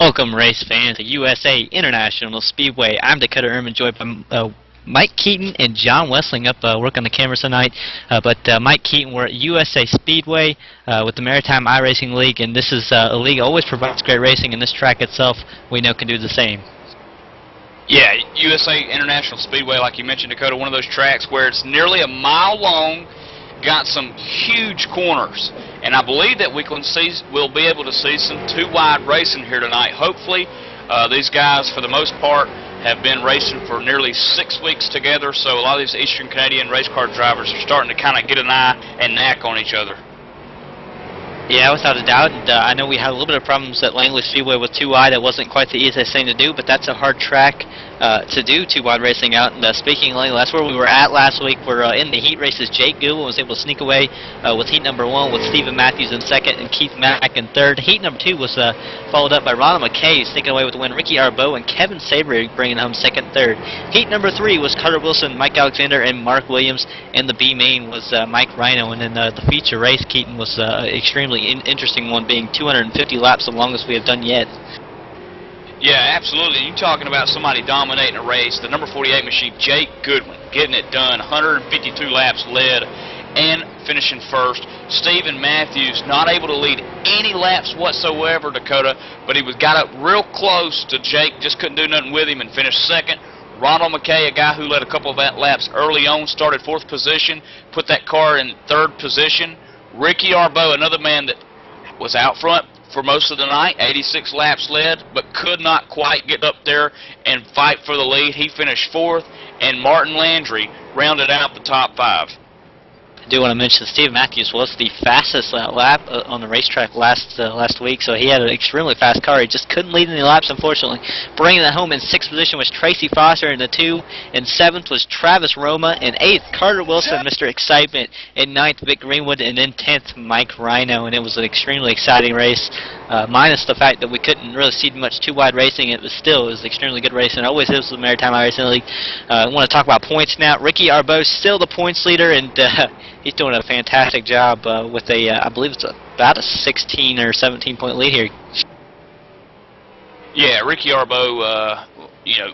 Welcome, race fans, to USA International Speedway. I'm Dakota Ehrman, joined by Mike Keaton and John Wessling up working on the cameras tonight. Mike Keaton, we're at USA Speedway with the Maritime Iracing League, and this is a league that always provides great racing, and this track itself we know can do the same. Yeah, USA International Speedway, like you mentioned, Dakota, one of those tracks where it's nearly a mile long, got some huge corners, and I believe that we'll be able to see some two-wide racing here tonight. Hopefully, these guys, for the most part, have been racing for nearly 6 weeks together, so a lot of these Eastern Canadian race car drivers are starting to kind of get an eye and knack on each other. Yeah, without a doubt. And, I know we had a little bit of problems at Langley Speedway with 2-wide. That wasn't quite the easiest thing to do, but that's a hard track to do 2-wide racing out. And speaking of Langley, that's where we were at last week. We're in the heat races. Jake Goodwin was able to sneak away with heat number 1 with Stephen Matthews in second and Keith Mack in third. Heat number 2 was followed up by Ronald McKay sneaking away with the win. Ricky Arbeau and Kevin Sabry bringing home second and third. Heat number 3 was Carter Wilson, Mike Alexander, and Mark Williams. And the B main was Mike Rhino. And then the feature race, Keaton, was extremely interesting one, being 250 laps, the longest we have done yet. Yeah, absolutely. You're talking about somebody dominating a race. The number 48 machine, Jake Goodwin, getting it done. 152 laps led and finishing first. Stephen Matthews not able to lead any laps whatsoever, Dakota, but he got up real close to Jake, just couldn't do nothing with him and finished second. Ronald McKay, a guy who led a couple of laps early on, started 4th position, put that car in 3rd position. Ricky Arbeau, another man that was out front for most of the night, 86 laps led, but could not quite get up there and fight for the lead. He finished 4th, and Martin Landry rounded out the top 5. I do want to mention that Steve Matthews was the fastest lap on the racetrack last week, so he had an extremely fast car. He just couldn't lead any laps, unfortunately. Bringing that home in 6th position was Tracy Foster in the 2. In 7th was Travis Roma. In 8th, Carter Wilson, Mr. Excitement. In 9th, Vic Greenwood. And in 10th, Mike Rhino. And it was an extremely exciting race, minus the fact that we couldn't really see much 2-wide racing. It was extremely good racing. It always is with the Maritime Racing League. I want to talk about points now. Ricky Arbeau still the points leader, and he's doing a fantastic job with I believe it's about a 16 or 17 point lead here. Yeah, Ricky Arbeau,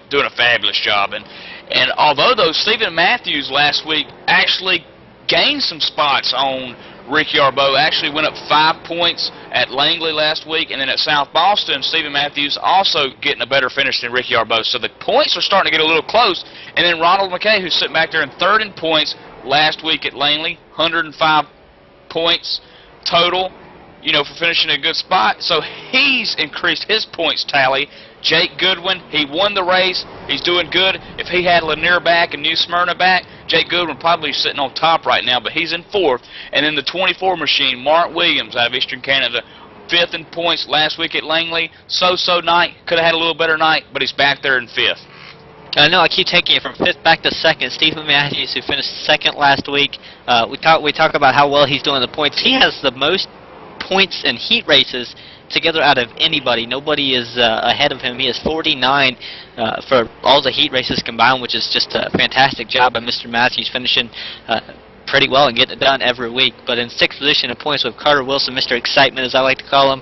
doing a fabulous job, and although Stephen Matthews last week actually gained some spots on Ricky Arbeau, actually went up 5 points at Langley last week, and then at South Boston, Stephen Matthews also getting a better finish than Ricky Arbeau. So the points are starting to get a little close, and then Ronald McKay, who's sitting back there in 3rd in points last week at Langley, 105 points total, for finishing a good spot. So he's increased his points tally. Jake Goodwin, he won the race. He's doing good. If he had Lanier back and New Smyrna back, Jake Goodwin probably sitting on top right now, but he's in 4th. And then the 24 machine, Mark Williams out of Eastern Canada, 5th in points last week at Langley. So-so night. Could have had a little better night, but he's back there in 5th. No, I keep taking it from 5th back to 2nd. Stephen Matthews, who finished 2nd last week. We talk about how well he's doing the points. He has the most points in heat races together out of anybody. Nobody is ahead of him. He has 49 for all the heat races combined, which is just a fantastic job by Mr. Matthews, finishing pretty well and getting it done every week. But in 6th position in points with Carter Wilson, Mr. Excitement, as I like to call him,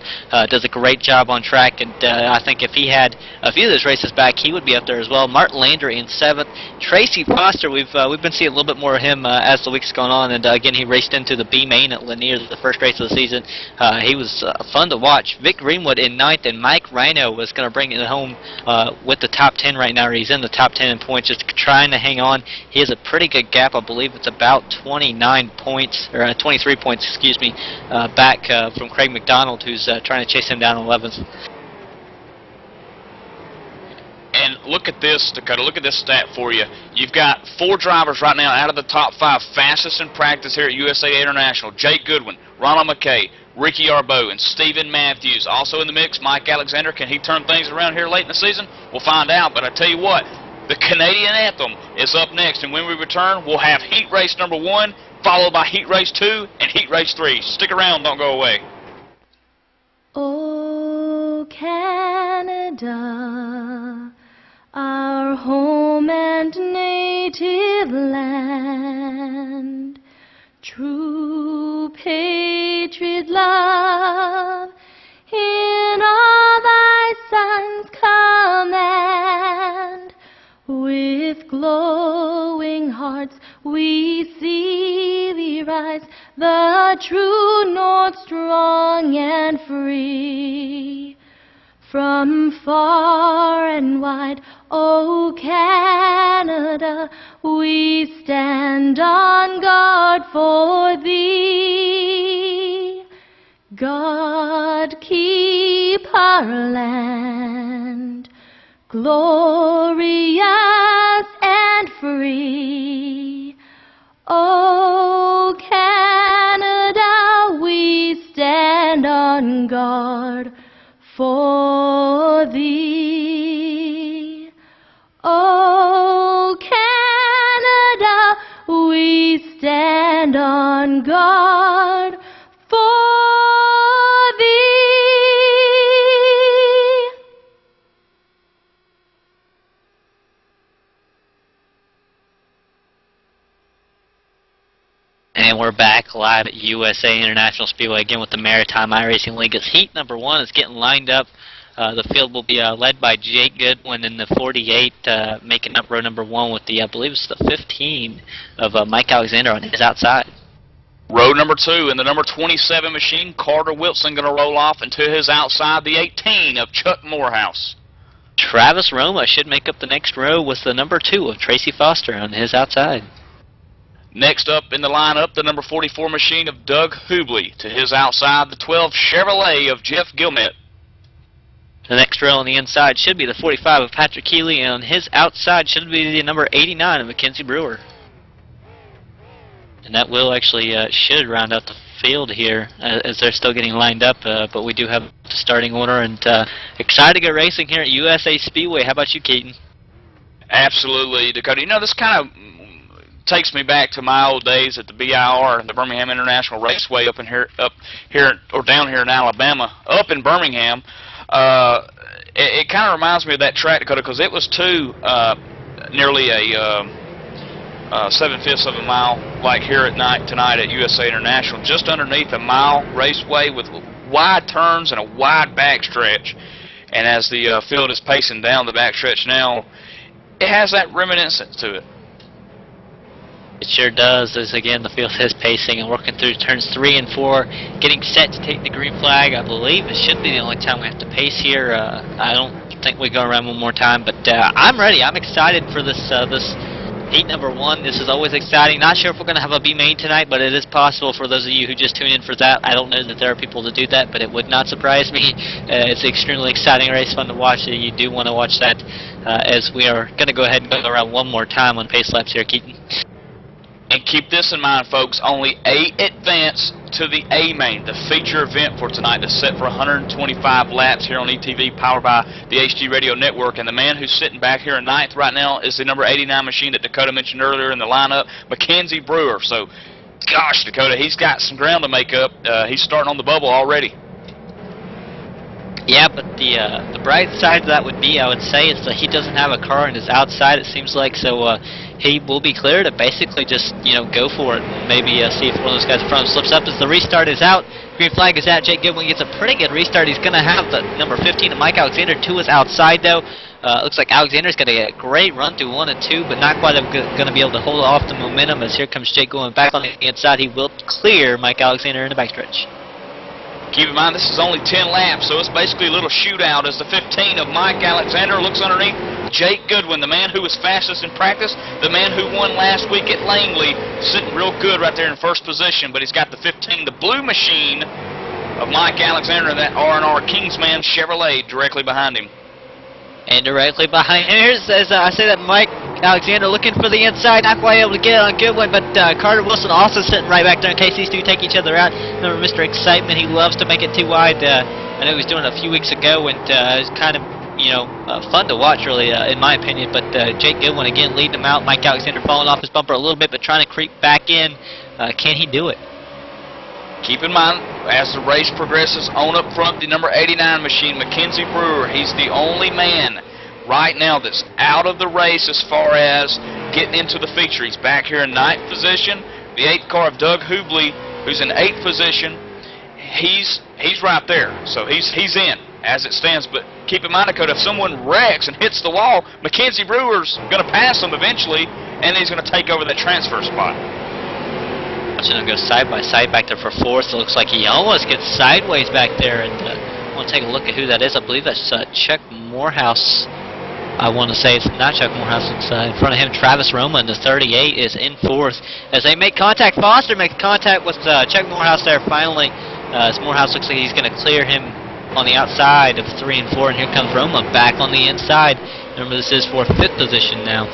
does a great job on track. And I think if he had a few of those races back, he would be up there as well. Martin Landry in 7th. Tracy Foster, we've been seeing a little bit more of him as the week's gone on. And again, he raced into the B main at Lanier, the first race of the season. He was fun to watch. Vic Greenwood in 9th, and Mike Rhino was going to bring it home with the top 10 right now. He's in the top 10 in points, just trying to hang on. He has a pretty good gap. I believe it's about 29 points, or 23 points, excuse me, back from Craig McDonald, who's trying to chase him down in 11th. And look at this, Dakota. Look at this stat for you. You've got 4 drivers right now out of the top 5 fastest in practice here at USA International. Jake Goodwin, Ronald McKay, Ricky Arbeau, and Stephen Matthews. Also in the mix, Mike Alexander. Can he turn things around here late in the season? We'll find out. But I tell you what, the Canadian Anthem is up next, and when we return, we'll have heat race number 1, followed by heat race 2 and heat race 3. Stick around, don't go away. Oh, Canada, our home and native land, true patriot love in all thy beating hearts, we see thee rise, the true north, strong and free. From far and wide, O Canada, we stand on guard for thee. God keep our land glorious and free. O Canada, we stand on guard for thee. O Canada, we stand on guard for thee. And we're back live at USA International Speedway again with the Maritime iRacing League. As heat number 1 is getting lined up, the field will be led by Jake Goodwin in the 48, making up row number 1 with the, I believe it's the 15 of Mike Alexander on his outside. Row number 2 in the number 27 machine, Carter Wilson going to roll off into his outside, the 18 of Chuck Morehouse. Travis Roma should make up the next row with the number 2 of Tracy Foster on his outside. Next up in the lineup, the number 44 machine of Doug Hubley. To his outside, the 12 Chevrolet of Jeff Gilmet. The next row on the inside should be the 45 of Patrick Keeley, and on his outside should be the number 89 of Mackenzie Brewer. And that will actually should round out the field here as they're still getting lined up, but we do have the starting order, and excited to go racing here at USA Speedway. How about you, Keaton? Absolutely, Dakota. You know, this kind of takes me back to my old days at the BIR, the Birmingham International Raceway, down here in Alabama, up in Birmingham. It kind of reminds me of that track, Dakota, because it was nearly a 7/5 of a mile, like here tonight at USA International, just underneath a mile raceway with wide turns and a wide backstretch. And as the field is pacing down the backstretch now, it has that reminiscence to it. It sure does, as again the field is pacing and working through turns 3 and 4, getting set to take the green flag. I believe it should be the only time we have to pace here. I don't think we go around one more time, but I'm ready. I'm excited for this heat number 1. This is always exciting. Not sure if we're going to have a B main tonight, but it is possible for those of you who just tune in for that. I don't know that there are people to do that, but it would not surprise me. It's an extremely exciting race, fun to watch. You do want to watch that as we are going to go ahead and go around one more time on pace laps here, Keaton. And keep this in mind, folks, only 8 advance to the A main, the feature event for tonight that's set for 125 laps here on ETV, powered by the HD Radio Network. And the man who's sitting back here in 9th right now is the number 89 machine that Dakota mentioned earlier in the lineup, Mackenzie Brewer. So, gosh, Dakota, he's got some ground to make up. He's starting on the bubble already. Yeah, but the bright side of that would be, I would say, is that he doesn't have a car on his outside, it seems like, so he will be clear to basically just, go for it. Maybe see if one of those guys in front of him slips up as the restart is out. Green flag is out. Jake Goodwin gets a pretty good restart. He's going to have the number 15 of Mike Alexander to his outside, though. Looks like Alexander's going to get a great run through 1 and 2, but not quite going to be able to hold off the momentum as here comes Jake Goodwin back on the inside. He will clear Mike Alexander in the backstretch. Keep in mind, this is only 10 laps, so it's basically a little shootout as the 15 of Mike Alexander looks underneath Jake Goodwin, the man who was fastest in practice, the man who won last week at Langley, sitting real good right there in first position, but he's got the 15, the blue machine of Mike Alexander, and that R&R Kingsman Chevrolet directly behind him. And directly behind, here's, as I say that, Mike Alexander looking for the inside, not quite able to get it on Goodwin, but Carter Wilson also sitting right back there in case these two take each other out. Remember Mr. Excitement, he loves to make it too wide. I know he was doing it a few weeks ago, and it's kind of, fun to watch, really, in my opinion. But Jake Goodwin, again, leading him out. Mike Alexander falling off his bumper a little bit, but trying to creep back in. Can he do it? Keep in mind, as the race progresses, on up front, the number 89 machine, Mackenzie Brewer. He's the only man right now that's out of the race as far as getting into the feature. He's back here in 9th position. The 8th car of Doug Hubley, who's in 8th position, he's right there. So he's in as it stands. But keep in mind, Dakota, if someone wrecks and hits the wall, Mackenzie Brewer's going to pass him eventually, and he's going to take over that transfer spot. Watching him go side by side back there for fourth. It looks like he almost gets sideways back there. And I want to take a look at who that is. I believe that's Chuck Morehouse. I want to say it's not Chuck Morehouse. It's in front of him, Travis Roma in the 38 is in fourth. As they make contact, Foster makes contact with Chuck Morehouse there finally. As Morehouse looks like he's going to clear him on the outside of 3 and 4. And here comes Roma back on the inside. Remember, this is for 5th position now.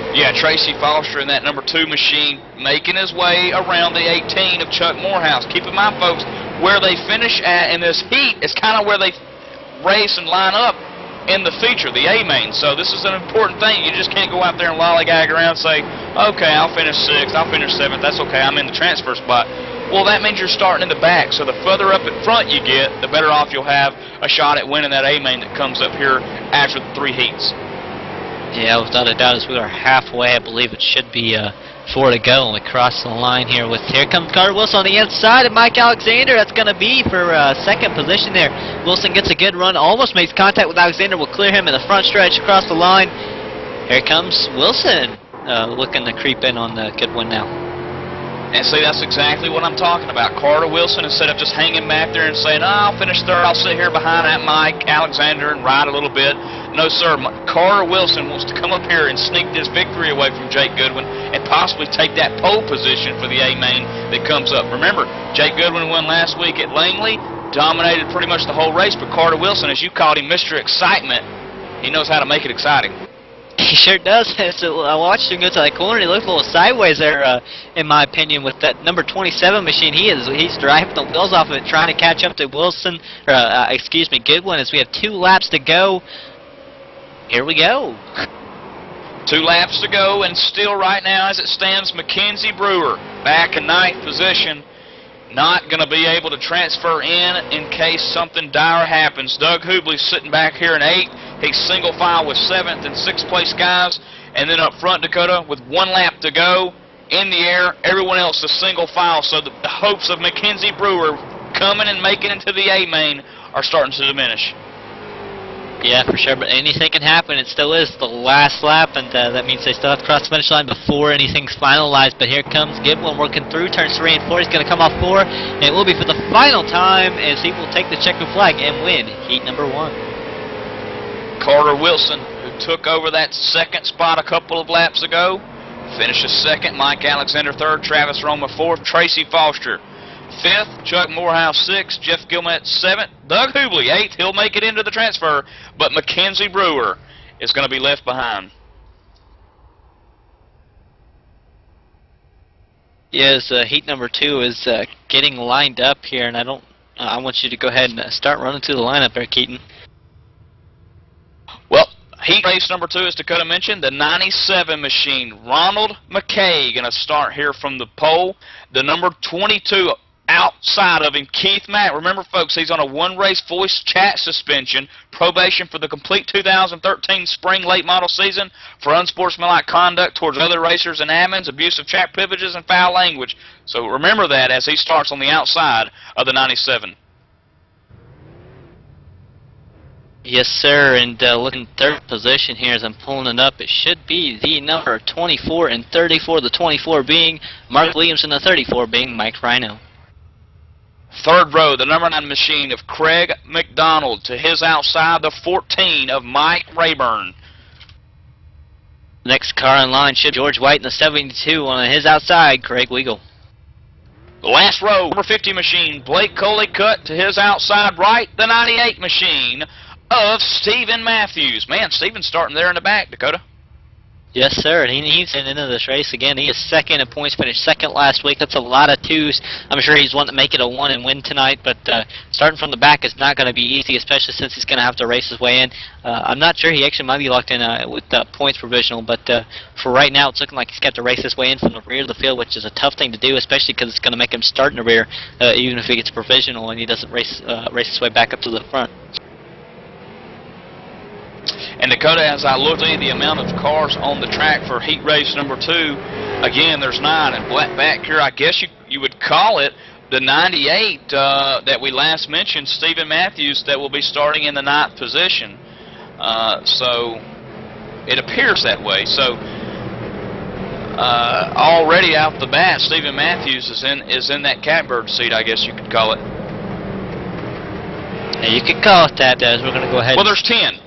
Yeah, Tracy Foster in that number 2 machine making his way around the 18 of Chuck Morehouse. Keep in mind, folks, where they finish at in this heat is kind of where they race and line up in the feature, the A main. So this is an important thing. You just can't go out there and lollygag around and say, okay, I'll finish 6th, I'll finish 7th, that's okay, I'm in the transfer spot. Well, that means you're starting in the back, so the further up in front you get, the better off you'll have a shot at winning that A main that comes up here after the 3 heats. Yeah, without a doubt, as we are halfway, I believe it should be 4 to go, and we cross the line here with, here comes Carter Wilson on the inside, and Mike Alexander, that's going to be for 2nd position there. Wilson gets a good run, almost makes contact with Alexander, will clear him in the front stretch across the line. Here comes Wilson, looking to creep in on the good win now. And see, that's exactly what I'm talking about. Carter Wilson, instead of just hanging back there and saying, oh, I'll finish 3rd, I'll sit here behind that Mike Alexander and ride a little bit. No, sir. Carter Wilson wants to come up here and sneak this victory away from Jake Goodwin and possibly take that pole position for the A-main that comes up. Remember, Jake Goodwin won last week at Langley, dominated pretty much the whole race, but Carter Wilson, as you called him, Mr. Excitement, he knows how to make it exciting. He sure does. So I watched him go to that corner. He looked a little sideways there, in my opinion, with that number 27 machine. He's driving the wheels off of it, trying to catch up to Wilson, or excuse me, Goodwin. As we have 2 laps to go. Here we go. 2 laps to go, and still right now, as it stands, Mackenzie Brewer back in 9th position. Not going to be able to transfer in case something dire happens. Doug Hubley's sitting back here in 8th. He's single file with 7th and 6th place guys. And then up front, Dakota, with 1 lap to go in the air, everyone else is single file. So the hopes of Mackenzie Brewer coming and making into the A main are starting to diminish. Yeah, for sure, but anything can happen. It still is the last lap, and that means they still have to cross the finish line before anything's finalized. But here comes Goodwin working through turns 3 and 4. He's going to come off 4, and it will be for the final time as he will take the checkered flag and win heat number 1. Carter Wilson, who took over that 2nd spot a couple of laps ago, finishes 2nd. Mike Alexander 3rd, Travis Roma 4th, Tracy Foster 5th, Chuck Morehouse 6th, Jeff Gilmet 7th, Doug Hubley 8th. He'll make it into the transfer, but Mackenzie Brewer is going to be left behind. Yes, heat number 2 is getting lined up here, and I want you to go ahead and start running through the lineup there, Keaton. Well, heat race number 2, as Dakota mentioned, the 97 machine. Ronald McKay going to start here from the pole. The number 22 outside of him, Keith Mack. Remember, folks, he's on a 1-race voice chat suspension, probation for the complete 2013 spring late model season for unsportsmanlike conduct towards other racers and admins, abuse of chat privileges, and foul language. So remember that as he starts on the outside of the 97. Yes, sir, and looking 3rd position here as I'm pulling it up, it should be the number 24 and 34, the 24 being Mark Williams and the 34 being Mike Rhino. 3rd row, the number 9 machine of Craig McDonald. To his outside, the 14 of Mike Rayburn. Next car in line should be George White in the 72 on his outside, Craig Weigel. The last row, number 50 machine, Blake Coleycutt. To his outside right, the 98 machine of Stephen Matthews. Man, Stephen's starting there in the back, Dakota. Yes, sir, and he's into this race again. He is 2nd in points, finished 2nd last week. That's a lot of 2s. I'm sure he's wanting to make it a 1 and win tonight, but starting from the back is not going to be easy, especially since he's going to have to race his way in. I'm not sure. He actually might be locked in with the points provisional, but for right now, it's looking like he's got to race his way in from the rear of the field, which is a tough thing to do, especially because it's going to make him start in the rear, even if he gets provisional and he doesn't race his way back up to the front. And Dakota, as I looked at the amount of cars on the track for heat race number 2, again, there's 9. And back here, I guess you would call it the 98 that we last mentioned, Stephen Matthews, that will be starting in the 9th position. So it appears that way. So already out the bat, Stephen Matthews is in that catbird seat, I guess you could call it. Yeah, you could call it that, as we're going to go ahead. Well, there's 10.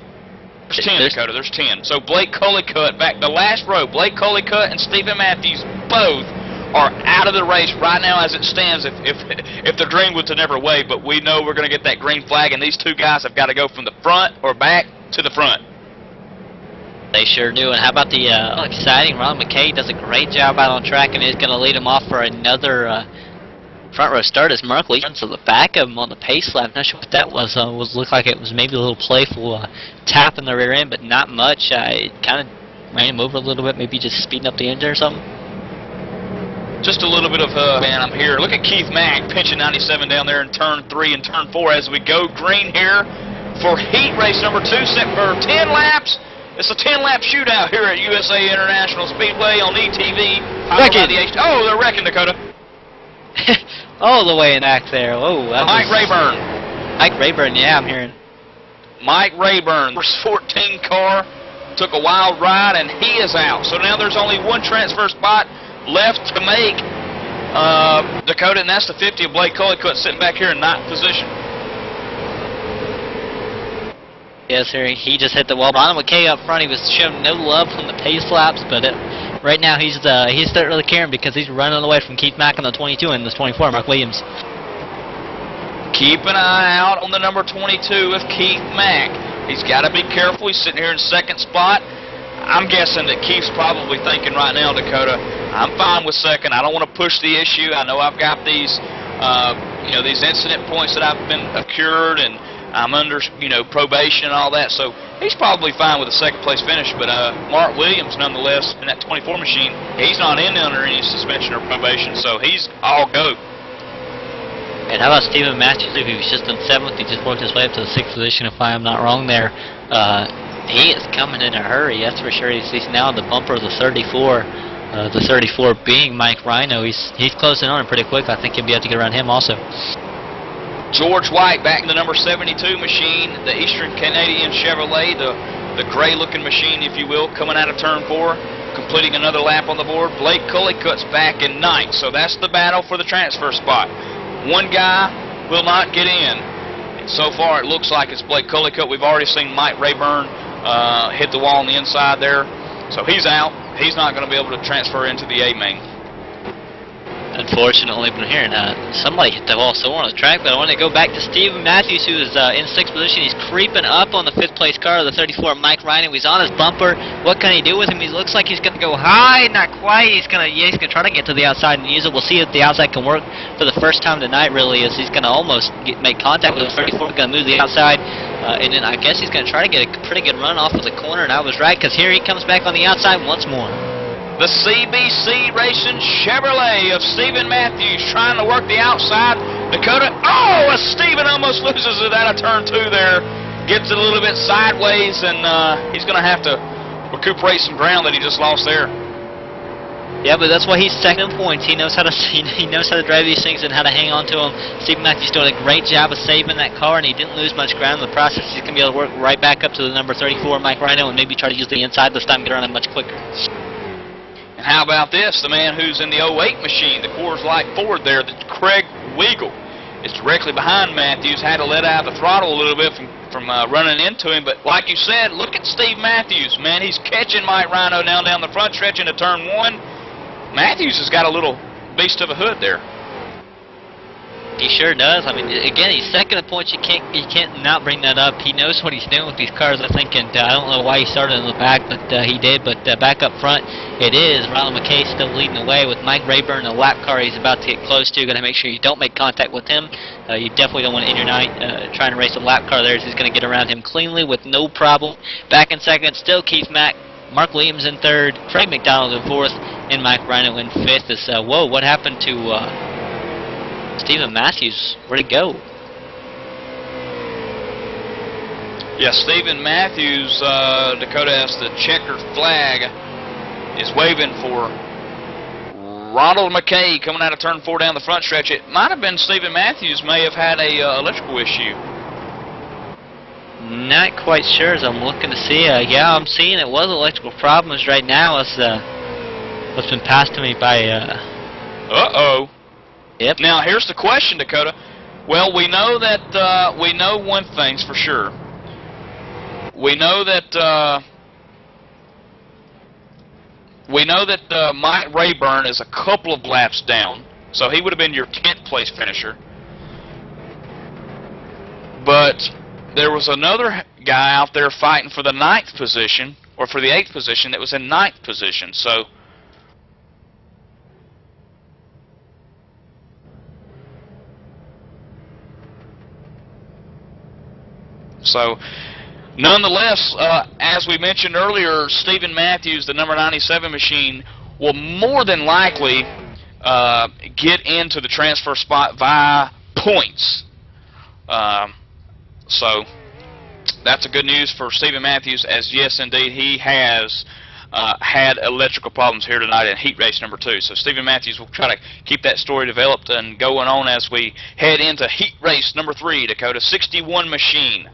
There's 10, Dakota. There's 10. So Blake Cullicutt back the last row. Blake Cullicutt and Stephen Matthews both are out of the race right now as it stands. If the dream was to never wave, but we know we're going to get that green flag, and these two guys have got to go from the front or back to the front. They sure do. And how about the exciting Ron McKay does a great job out on track, and is going to lead him off for another front row start as Mark Lee to the back of him on the pace lap. Not sure what that was. Looked like it was maybe a little playful tap in the rear end, but not much. It kind of ran him over a little bit, maybe just speeding up the engine or something. Just a little bit of, man, I'm here. Look at Keith Mack pinching 97 down there in turn 3 and turn 4 as we go green here for heat race number 2, set for 10 laps. It's a 10-lap shootout here at USA International Speedway on ETV. Oh, they're wrecking, Dakota. All the way in back there. Whoa, Mike Rayburn. Mike Rayburn, yeah, I'm hearing. Mike Rayburn, first 14 car, took a wild ride, and he is out. So now there's only one transfer spot left to make, Dakota, and that's the 50 of Blake Cullicutt sitting back here in 9th position. Yes, sir. He just hit the wall. Ron McKay up front, he was showing no love from the pace laps, but right now he's not really caring because he's running away from Keith Mack on the 22 and the 24, Mark Williams. Keep an eye out on the number 22 of Keith Mack. He's got to be careful. He's sitting here in 2nd spot. I'm guessing that Keith's probably thinking right now, Dakota, I'm fine with 2nd. I don't want to push the issue. I know I've got these, these incident points that I've been accrued, and I'm under, probation and all that. So he's probably fine with a 2nd place finish. But Mark Williams, nonetheless, in that 24 machine, he's not in under any suspension or probation. So he's all go. And how about Stephen Matthews? He was just in 7th. He just worked his way up to the 6th position, if I am not wrong there. He is coming in a hurry, that's for sure. He's now on the bumper of the 34. The 34 being Mike Rhino. He's closing on him pretty quick. I think he'll be able to get around him also. George White back in the number 72 machine, the Eastern Canadian Chevrolet, the gray-looking machine, if you will, coming out of turn 4, completing another lap on the board. Blake Cullicutt's back in 9th, so that's the battle for the transfer spot. One guy will not get in. And so far, it looks like it's Blake Cullicutt. We've already seen Mike Rayburn hit the wall on the inside there, so he's out. He's not going to be able to transfer into the A main. Unfortunately, been hearing somebody hit the wall somewhere on the track, but I want to go back to Stephen Matthews, who is in 6th position. He's creeping up on the 5th place car of the 34, Mike Rhino. He's on his bumper. What can he do with him? He looks like he's going to go high, not quite. He's going to try to get to the outside and use it. We'll see if the outside can work for the first time tonight, really, as he's going to almost make contact with the 34, going to move the outside, and then I guess he's going to try to get a pretty good run off of the corner, and I was right, because here he comes back on the outside once more. The CBC Racing Chevrolet of Stephen Matthews trying to work the outside. Dakota, as Stephen almost loses it out of turn 2 there. Gets it a little bit sideways, and he's going to have to recuperate some ground that he just lost there. Yeah, but that's why he's 2nd in points. He knows how to drive these things and how to hang on to them. Stephen Matthews doing a great job of saving that car, and he didn't lose much ground in the process. He's going to be able to work right back up to the number 34, Mike Rhino, and maybe try to use the inside this time, get around him much quicker. And how about this? The man who's in the 08 machine, the Coors Light Ford there, the Craig Weigel, is directly behind Matthews. Had to let out the throttle a little bit from running into him. But like you said, look at Steve Matthews. Man, he's catching Mike Rhino down the front stretch into turn 1. Matthews has got a little beast of a hood there. He sure does. I mean, again, he's 2nd in points. You can't not bring that up. He knows what he's doing with these cars, I think, and I don't know why he started in the back, but he did. But back up front, it is Ronald McKay still leading the way with Mike Rayburn, the lap car he's about to get close to. Got to make sure you don't make contact with him. You definitely don't want to end your night trying to race a lap car there. He's going to get around him cleanly with no problem. Back in 2nd, still Keith Mack. Mark Williams in 3rd, Craig McDonald in 4th, and Mike Rhino in 5th. Whoa, what happened to Stephen Matthews? Where'd he go? Yeah, Stephen Matthews, Dakota, as the checkered flag is waving for Ronald McKay coming out of turn 4 down the front stretch. It might have been Stephen Matthews may have had a electrical issue. Not quite sure as I'm looking to see. Yeah, I'm seeing it was electrical problems right now. As What's been passed to me by, Uh-oh. Yep. Now, here's the question, Dakota. Well, we know that, we know one thing's for sure. We know that, Mike Rayburn is a couple of laps down, so he would have been your 10th place finisher. But there was another guy out there fighting for the 9th position, or for the 8th position, that was in 9th position. So, nonetheless, as we mentioned earlier, Stephen Matthews, the number 97 machine, will more than likely get into the transfer spot via points. So, that's a good news for Stephen Matthews, as yes, indeed, he has had electrical problems here tonight in heat race number 2. So Stephen Matthews will try to keep that story developed and going on as we head into heat race number 3, Dakota. 61 machine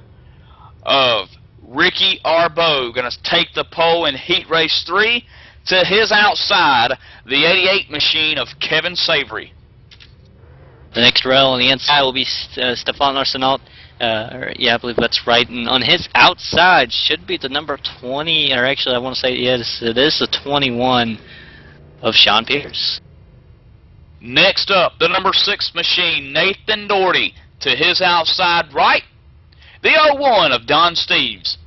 of Ricky Arbeau going to take the pole in heat race 3. To his outside, the 88 machine of Kevin Savory. The next row on the inside will be Stefan Arsenault. Yeah, I believe that's right. And on his outside should be the number 20, or actually I want to say, yes, it is the 21 of Sean Pierce. Next up, the number 6 machine, Nathan Doherty. To his outside right, the 01 of Don Steves.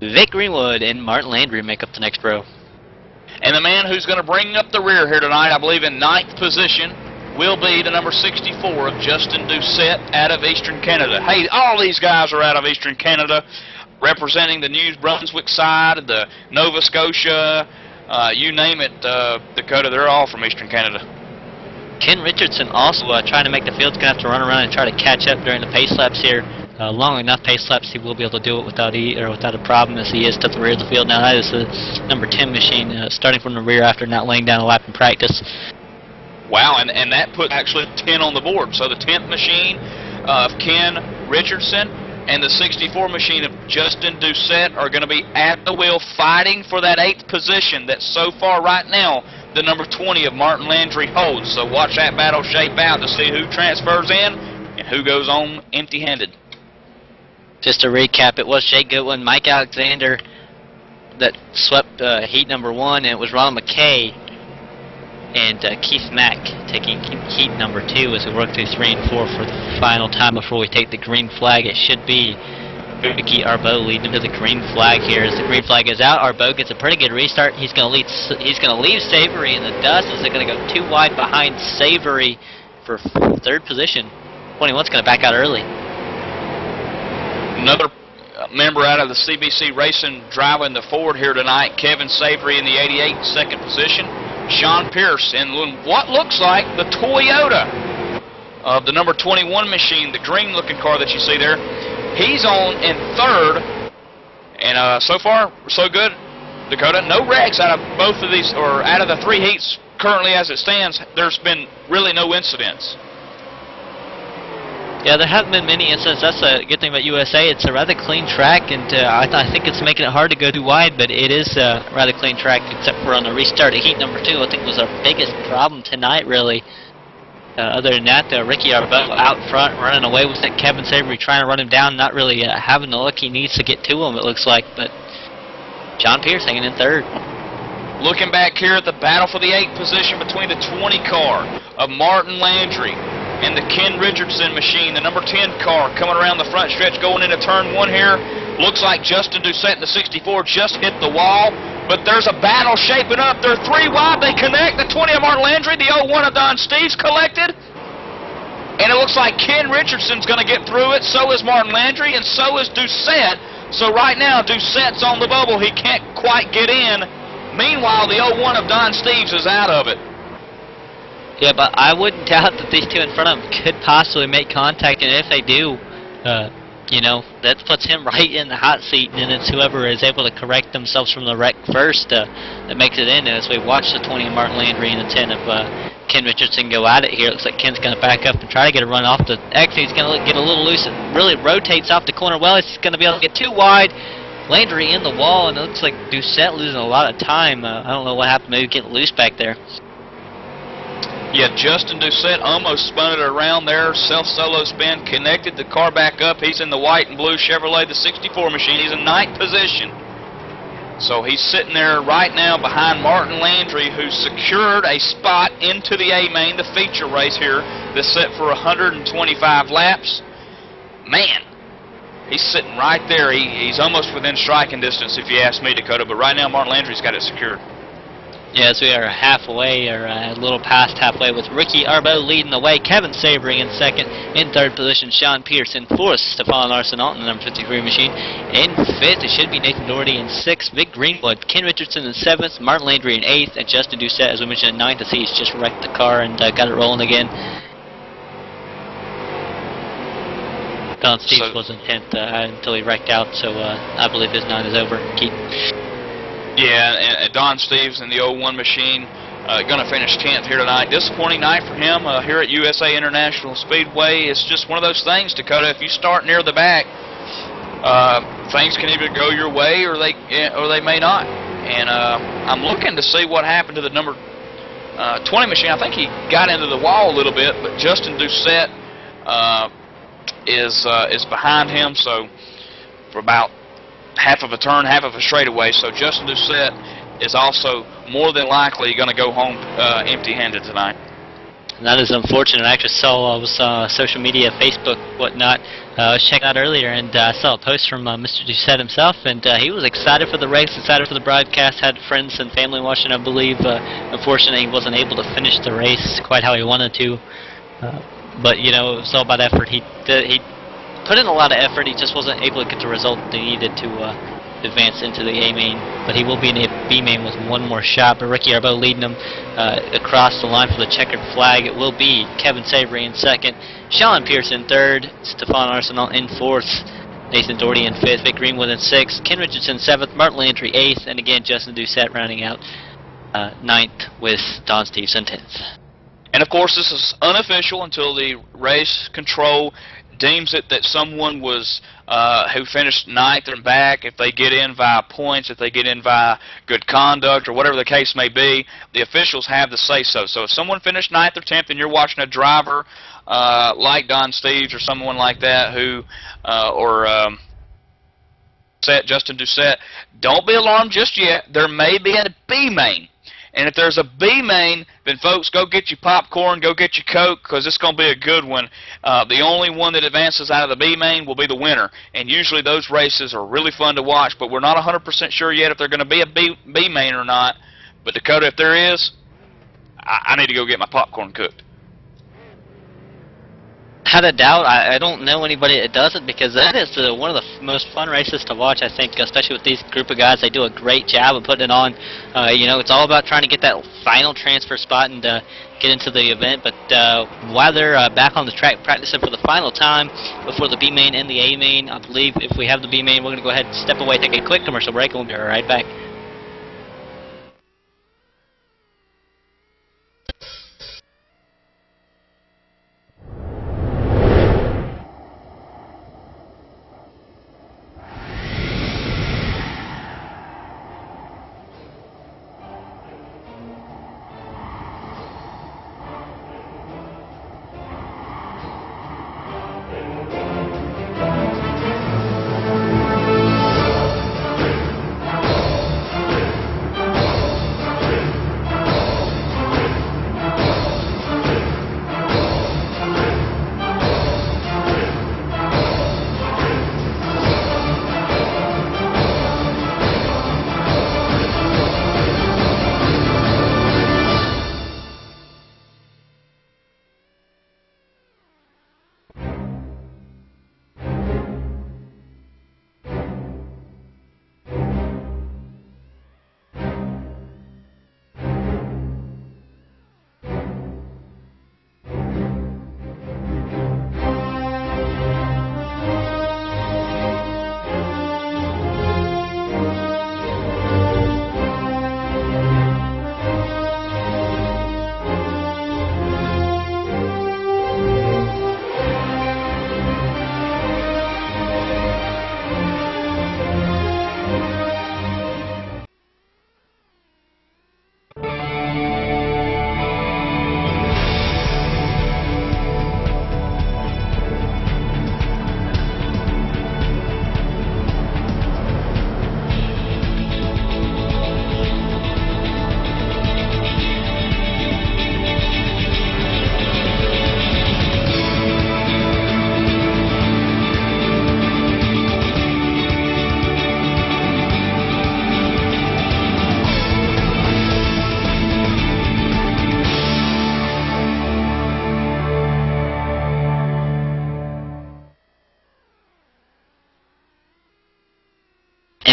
Vic Greenwood and Martin Landry make up the next row. And the man who's going to bring up the rear here tonight, I believe in 9th position, will be the number 64 of Justin Doucette out of Eastern Canada. Hey, all these guys are out of Eastern Canada, representing the New Brunswick side, the Nova Scotia, you name it, Dakota, they're all from Eastern Canada. Ken Richardson also trying to make the field's going to have to run around and try to catch up during the pace laps here. Long enough pace laps, he will be able to do it without a problem, as he is to the rear of the field. Now that is the number 10 machine, starting from the rear after not laying down a lap in practice. Wow, and that put actually 10 on the board. So the 10th machine of Ken Richardson and the 64 machine of Justin Doucette are going to be at the wheel fighting for that 8th position that so far right now the number 20 of Martin Landry holds. So watch that battle shape out to see who transfers in and who goes on empty-handed. Just to recap, it was Jake Goodwin, Mike Alexander that swept heat number 1, and it was Ron McKay and Keith Mack taking heat number 2 as we work through 3 and 4 for the final time before we take the green flag. It should be Ricky Arbeau leading to the green flag here. As the green flag is out, Arbeau gets a pretty good restart. He's going to leave Savory in the dust. Is it going to go too wide behind Savory for 3rd position? 21's going to back out early. Another member out of the CBC Racing driving the Ford here tonight, Kevin Savory in the 88, 2nd position. Sean Pierce in what looks like the Toyota of the number 21 machine, the green-looking car that you see there. He's on in 3rd, and so far, so good, Dakota. No wrecks out of both of these, or out of the 3 heats currently as it stands. There's been really no incidents. Yeah, there haven't been many incidents. That's a good thing about USA. It's a rather clean track, and I think it's making it hard to go too wide, but it is a rather clean track, except for on the restart of heat number 2. I think was our biggest problem tonight, really. Other than that, Ricky Arbeau out front, running away with it. Kevin Savory trying to run him down, not really having the look he needs to get to him, it looks like, but John Pierce hanging in 3rd. Looking back here at the battle for the 8th position between the 20 car of Martin Landry and the Ken Richardson machine, the number 10 car coming around the front stretch going into turn 1 here. Looks like Justin Doucette in the 64 just hit the wall, but there's a battle shaping up. They're 3 wide. They connect. The 20 of Martin Landry, the 01 of Don Steves collected. And it looks like Ken Richardson's going to get through it. So is Martin Landry, and so is Doucette. So right now, Doucette's on the bubble. He can't quite get in. Meanwhile, the 01 of Don Steves is out of it. Yeah, but I wouldn't doubt that these two in front of him could possibly make contact, and if they do, you know, that puts him right in the hot seat, and then it's whoever is able to correct themselves from the wreck first that makes it in. And as we watch the 20 of Martin Landry and the 10 of Ken Richardson go at it here, it looks like Ken's going to back up and try to get a run off the exit. He's going to get a little loose and really rotates off the corner. Well, he's going to be able to get too wide, Landry in the wall, and it looks like Doucette losing a lot of time. I don't know what happened. Maybe getting loose back there. Yeah, Justin Doucette almost spun it around there. Self-solo spin, connected the car back up. He's in the white and blue Chevrolet, the 64 machine. He's in 9th position. So he's sitting there right now behind Martin Landry, who's secured a spot into the A-Main, the feature race here, that's set for 125 laps. Man, he's sitting right there. He's almost within striking distance, if you ask me, Dakota. But right now, Martin Landry's got it secured. Yes, we are halfway, or a little past halfway, with Ricky Arbeau leading the way, Kevin Sabering in second, in third position, Sean Pierce in fourth, Stefan Arsenault in the number 53 machine, in fifth, it should be Nathan Doherty in sixth, Vic Greenwood, Ken Richardson in seventh, Martin Landry in eighth, and Justin Doucette, as we mentioned, in ninth. I see he's just wrecked the car and got it rolling again. Don Steves was in 10th until he wrecked out, so I believe his 9 is over. Keith. Yeah, and Don Steves in the 01 machine going to finish 10th here tonight. Disappointing night for him here at USA International Speedway. It's just one of those things, Dakota. If you start near the back, things can either go your way or they may not. And I'm looking to see what happened to the number 20 machine. I think he got into the wall a little bit, but Justin Doucette is behind him, so for about half of a turn, half of a straightaway. So Justin Doucette is also more than likely going to go home empty-handed tonight. And that is unfortunate. I actually saw social media, Facebook, whatnot. I was checking out earlier, and I saw a post from Mr. Doucette himself, and he was excited for the race, excited for the broadcast, had friends and family watching, I believe. Unfortunately, he wasn't able to finish the race quite how he wanted to. But, you know, it was all about effort. He put in a lot of effort. He just wasn't able to get the result that he needed to advance into the A-Main. But he will be in the B-Main with one more shot. But Ricky Arbeau leading him across the line for the checkered flag. It will be Kevin Sabry in second, Sean Pierce in third, Stefan Arsenault in fourth, Nathan Doherty in fifth, Vic Greenwood in sixth, Ken Richardson seventh, Martin Landry eighth, and again Justin Doucette rounding out ninth with Don Steves in 10th. And of course, this is unofficial until the race control deems it that someone was who finished ninth and back. If they get in via points, if they get in via good conduct, or whatever the case may be, the officials have the say-so. So if someone finished ninth or 10th and you're watching a driver like Don Steves or someone like that who Justin Doucette, don't be alarmed just yet. There may be a B-Main. And if there's a B-Main, then folks, go get your popcorn, go get your Coke, because it's going to be a good one. The only one that advances out of the B-Main will be the winner. And usually those races are really fun to watch, but we're not 100% sure yet if they're going to be a B-Main or not. But Dakota, if there is, I need to go get my popcorn cooked. Had a doubt. I don't know anybody that does it, because that is one of the most fun races to watch, I think, especially with these group of guys. They do a great job of putting it on. You know, it's all about trying to get that final transfer spot and get into the event. But while they're back on the track practicing for the final time before the B-Main and the A-Main, I believe if we have the B-Main, we're going to go ahead and step away, take a quick commercial break, and we'll be right back.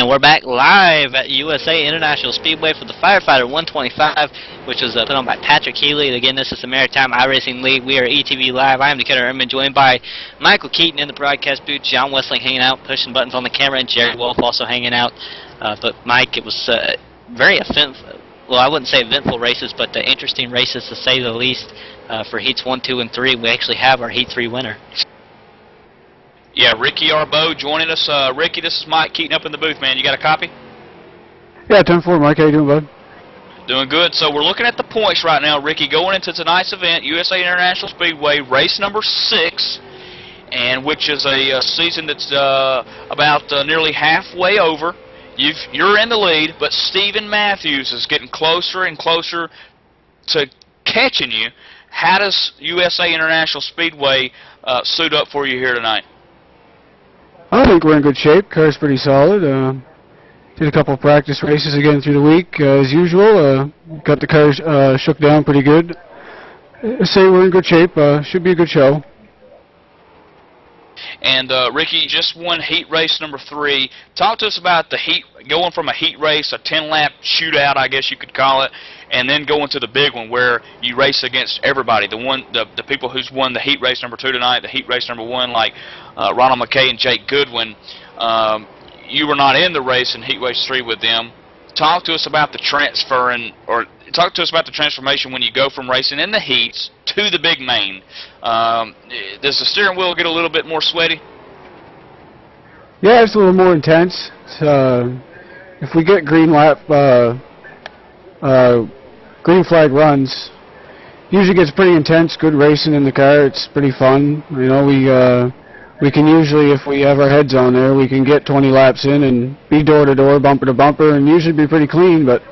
And we're back live at USA International Speedway for the Firefighter 125, which was put on by Patrick Healy. Again, this is the Maritime Iracing League. We are ETV Live. I am Dakota Erman, joined by Michael Keaton in the broadcast booth, John Westling hanging out, pushing buttons on the camera, and Jerry Wolf also hanging out. But Mike, it was very eventful. Well, I wouldn't say eventful races, but interesting races to say the least. For heats 1, 2, and 3, we actually have our heat 3 winner. Yeah, Ricky Arbo joining us. Ricky, this is Mike Keaton up in the booth, man. You got a copy? Yeah, 10-4, Mike. How you doing, bud? Doing good. So we're looking at the points right now, Ricky, going into tonight's event, USA International Speedway, race number 6, and which is a season that's about nearly halfway over. You're in the lead, but Stephen Matthews is getting closer and closer to catching you. How does USA International Speedway suit up for you here tonight? I think we're in good shape. Car's pretty solid. Did a couple of practice races again through the week, as usual. Got the car shook down pretty good. Say we're in good shape. Should be a good show. And Ricky, just won heat race number 3. Talk to us about the heat, going from a heat race, a 10-lap shootout, I guess you could call it, and then going to the big one where you race against everybody. The people who's won the heat race number 2 tonight, the heat race number 1, like Ronald McKay and Jake Goodwin. You were not in the race in heat race 3 with them. Talk to us about the talk to us about the transformation when you go from racing in the heats to the big main. Does the steering wheel get a little bit more sweaty? Yeah, it's a little more intense. If we get green flag runs, usually gets pretty intense. Good racing in the car. It's pretty fun. You know, we can usually, if we have our heads on there, we can get 20 laps in and be door to door, bumper to bumper, and usually be pretty clean. But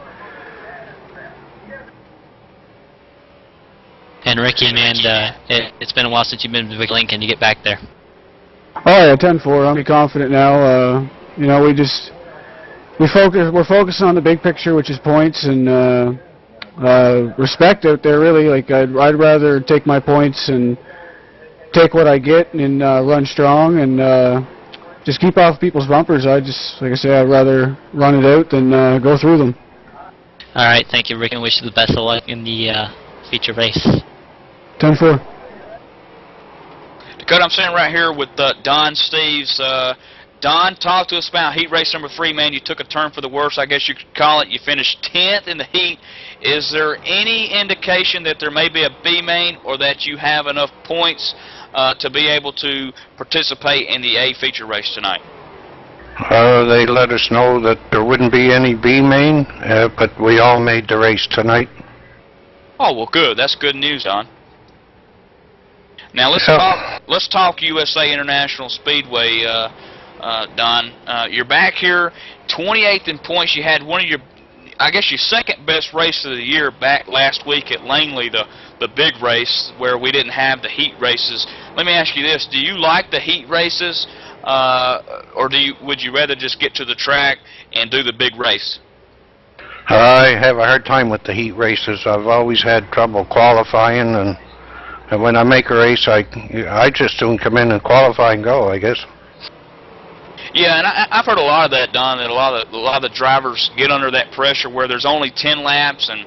And Ricky, man, it's been a while since you've been to Big Link. Can you get back there? oh yeah, 10-4. I'm pretty confident now. You know, we're focusing on the big picture, which is points and respect out there. Really, like I'd rather take my points and take what I get and run strong and just keep off people's bumpers. Like I say, I'd rather run it out than go through them. All right, thank you, Ricky, and wish you the best of luck in the feature race. 10-4. Dakota, I'm sitting right here with Don Steves. Don, talk to us about heat race number 3, man. You took a turn for the worse, I guess you could call it. You finished 10th in the heat. Is there any indication that there may be a B main or that you have enough points to be able to participate in the A feature race tonight? They let us know that there wouldn't be any B main, but we all made the race tonight. Oh, well, good. That's good news, Don. Now let's talk USA International Speedway, Don. You're back here, 28th in points. You had one of your, I guess, your second best race of the year back last week at Langley, the big race where we didn't have the heat races. Let me ask you this: do you like the heat races, or would you rather just get to the track and do the big race? I have a hard time with the heat races. I've always had trouble qualifying, and when I make a race, I just soon come in and qualify and go, I guess. Yeah, and I've heard a lot of that, Don. That a lot of the drivers get under that pressure where there's only 10 laps, and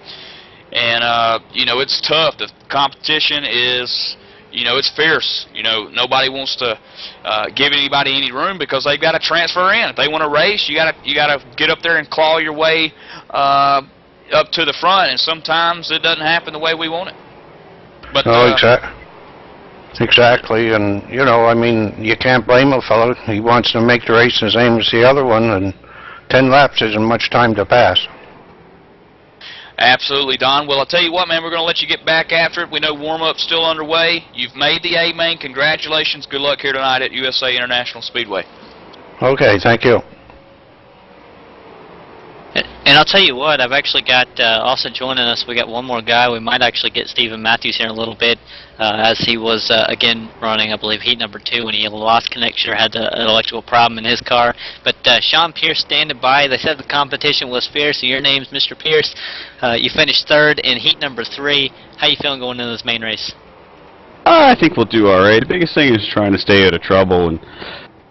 you know, it's tough. The competition is, you know, it's fierce. You know, nobody wants to give anybody any room because they've got to transfer in. If they want to race, you gotta get up there and claw your way up to the front, and sometimes it doesn't happen the way we want it. But exactly, and you know, I mean, you can't blame a fellow. He wants to make the race the same as the other one, and 10 laps isn't much time to pass. Absolutely, Don. Well, I'll tell you what, man, we're going to let you get back after it. We know warm-up's still underway. You've made the A main. Congratulations. Good luck here tonight at USA International Speedway. Okay, thank you. And I'll tell you what, I've actually got also joining us, we got one more guy. We might actually get Stephen Matthews here in a little bit, as he was, again, running, I believe, heat number 2 when he lost connection or had an electrical problem in his car. But Sean Pierce standing by. They said the competition was fierce, so your name's Mr. Pierce. You finished 3rd in heat number 3. How you feeling going into this main race? I think we'll do all right. The biggest thing is trying to stay out of trouble. And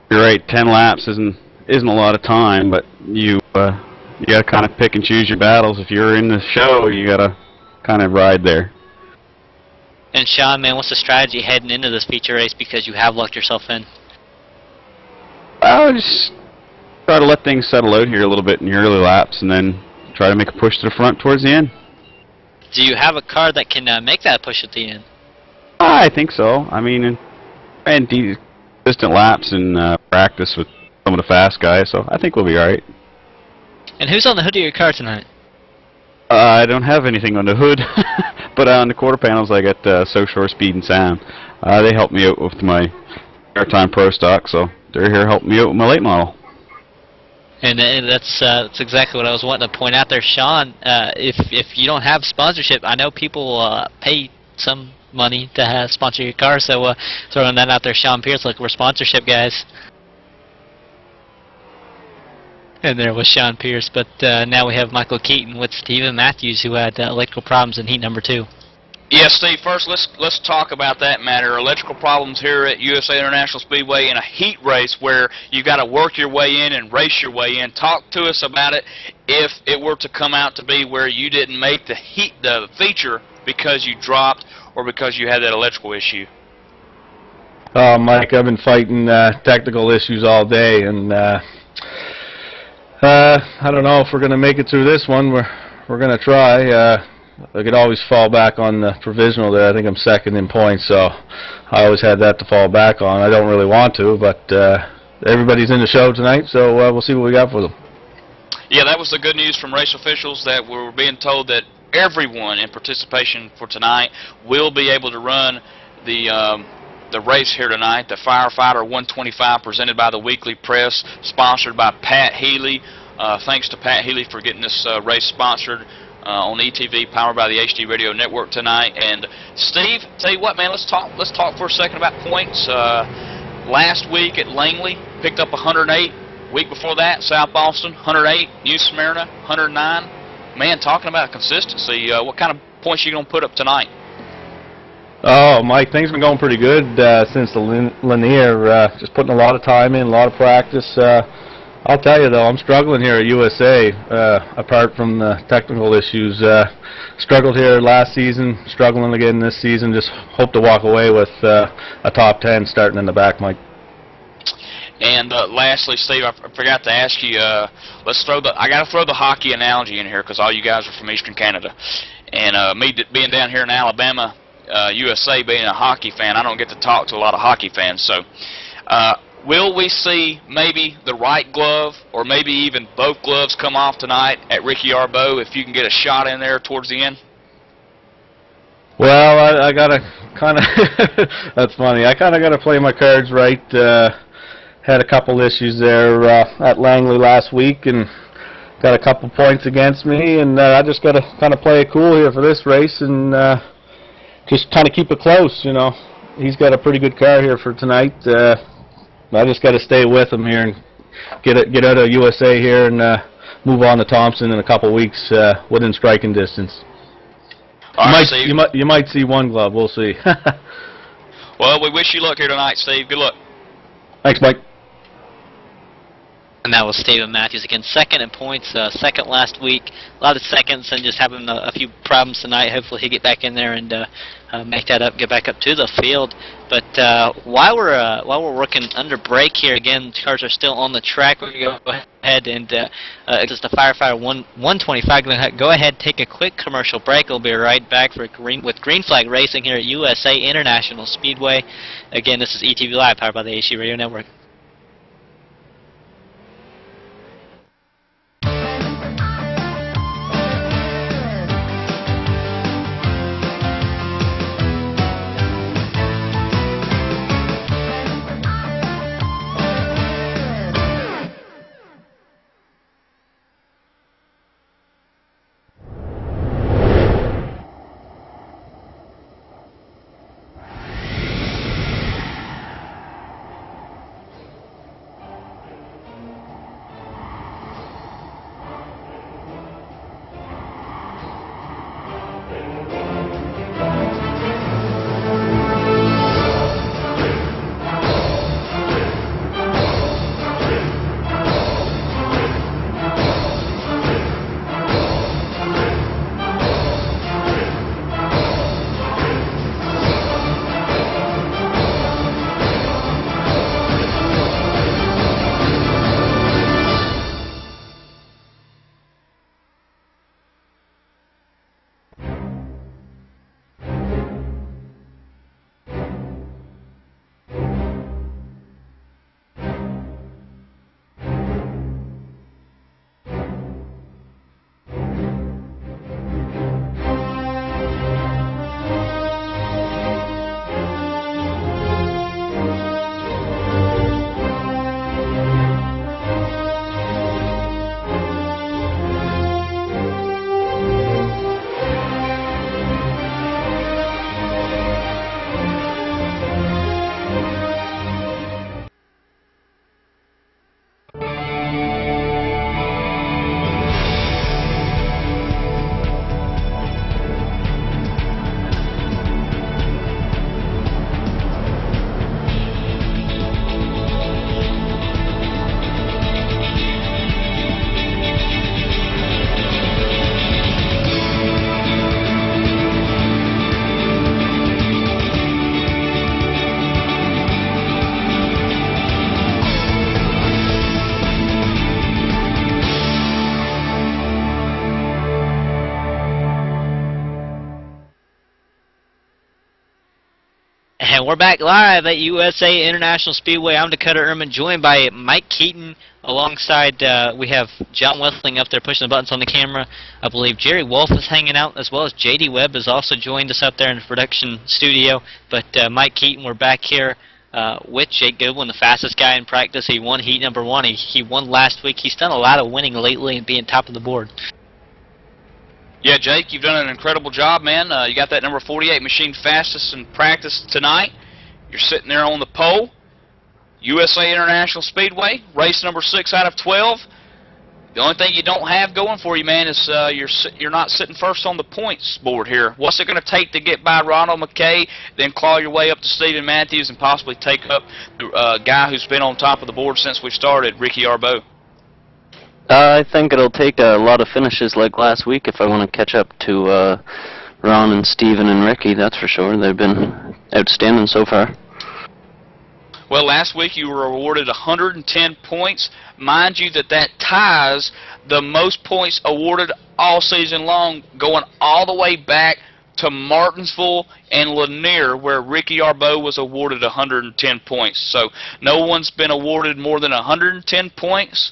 you're right, 10 laps isn't isn't a lot of time, but you got to kind of pick and choose your battles. If you're in the show, you got to kind of ride there. And Sean, man, what's the strategy heading into this feature race because you have locked yourself in? I'll just try to let things settle out here a little bit in the early laps, and then try to make a push to the front towards the end. Do you have a car that can make that push at the end? I think so. I mean, and consistent laps and practice with some of the fast guys, so I think we'll be all right. And who's on the hood of your car tonight? I don't have anything on the hood, but on the quarter panels I got South Shore Speed and Sound. They helped me out with my Maritime Pro stock, so they're here helping me out with my late model. And that's exactly what I was wanting to point out there, Sean. If you don't have sponsorship, I know people pay some money to have sponsor your car, so throwing that out there, Sean Pierce, look, we're sponsorship guys. And there was Sean Pierce, but now we have Michael Keaton with Stephen Matthews, who had electrical problems in heat number 2. Yeah, Steve, first let's talk about that matter. Electrical problems here at USA International Speedway in a heat race where you got to work your way in and race your way in. Talk to us about it if it were to come out to be where you didn't make the feature because you dropped or because you had that electrical issue. Mike, I've been fighting technical issues all day, and I don't know if we're going to make it through this one. We're going to try. I could always fall back on the provisional there. I think I'm second in points, so I always had that to fall back on. I don't really want to, but everybody's in the show tonight, so we'll see what we got for them. Yeah, that was the good news from race officials, that we were being told that everyone in participation for tonight will be able to run the race here tonight, the Firefighter 125, presented by the Weekly Press, sponsored by Pat Healy. Thanks to Pat Healy for getting this race sponsored on ETV, powered by the HD Radio Network tonight. And Steve, tell you what, man, let's talk for a second about points. Last week at Langley, picked up 108. Week before that, South Boston, 108. New Smyrna, 109. Man, talking about consistency, what kind of points are you going to put up tonight? Oh, Mike, things have been going pretty good since the Lanier. Just putting a lot of time in, a lot of practice. I'll tell you, though, I'm struggling here at USA, apart from the technical issues. Struggled here last season, struggling again this season. Just hope to walk away with a top 10 starting in the back, Mike. And lastly, Steve, I forgot to ask you. I got to throw the hockey analogy in here because all you guys are from Eastern Canada, and me being down here in Alabama, USA, being a hockey fan, I don't get to talk to a lot of hockey fans. So, will we see maybe the right glove or maybe even both gloves come off tonight at Ricky Arbeau if you can get a shot in there towards the end? Well, I got to kind of that's funny. I kind of got to play my cards right. Had a couple issues there at Langley last week and got a couple points against me, and I just got to kind of play it cool here for this race and just kind of keep it close, you know. He's got a pretty good car here for tonight. I just got to stay with him here and get out of USA here and move on to Thompson in a couple weeks within striking distance. You might see one glove. We'll see. Well, we wish you luck here tonight, Steve. Good luck. Thanks, Mike. And that was Stephen Matthews again, second in points, second last week. A lot of seconds and just having a few problems tonight. Hopefully he'll get back in there and make that up, get back up to the field. But while we're working under break here, again, cars are still on the track. We're going to go ahead and just the Firefighter 125. Going to go ahead, take a quick commercial break. We'll be right back with Green Flag Racing here at USA International Speedway. Again, this is ETV Live, powered by the HD Radio Network. And we're back live at USA International Speedway. I'm Dakota Ehrman, joined by Mike Keaton. Alongside, we have John Wethling up there pushing the buttons on the camera. I believe Jerry Wolf is hanging out, as well as J.D. Webb has also joined us up there in the production studio. But Mike Keaton, we're back here with Jake Goodwin, the fastest guy in practice. He won heat number 1. He won last week. He's done a lot of winning lately and being top of the board. Yeah, Jake, you've done an incredible job, man. You got that number 48 machine fastest in practice tonight. You're sitting there on the pole. USA International Speedway, race number 6 out of 12. The only thing you don't have going for you, man, is you're not sitting first on the points board here. What's it going to take to get by Ronald McKay, then claw your way up to Stephen Matthews, and possibly take up the guy who's been on top of the board since we started, Ricky Arbeau? I think it'll take a lot of finishes like last week if I want to catch up to Ron and Steven and Ricky, that's for sure. They've been outstanding so far. Well, last week you were awarded 110 points. Mind you that ties the most points awarded all season long, going all the way back to Martinsville and Lanier, where Ricky Arbeau was awarded 110 points. So no one's been awarded more than 110 points.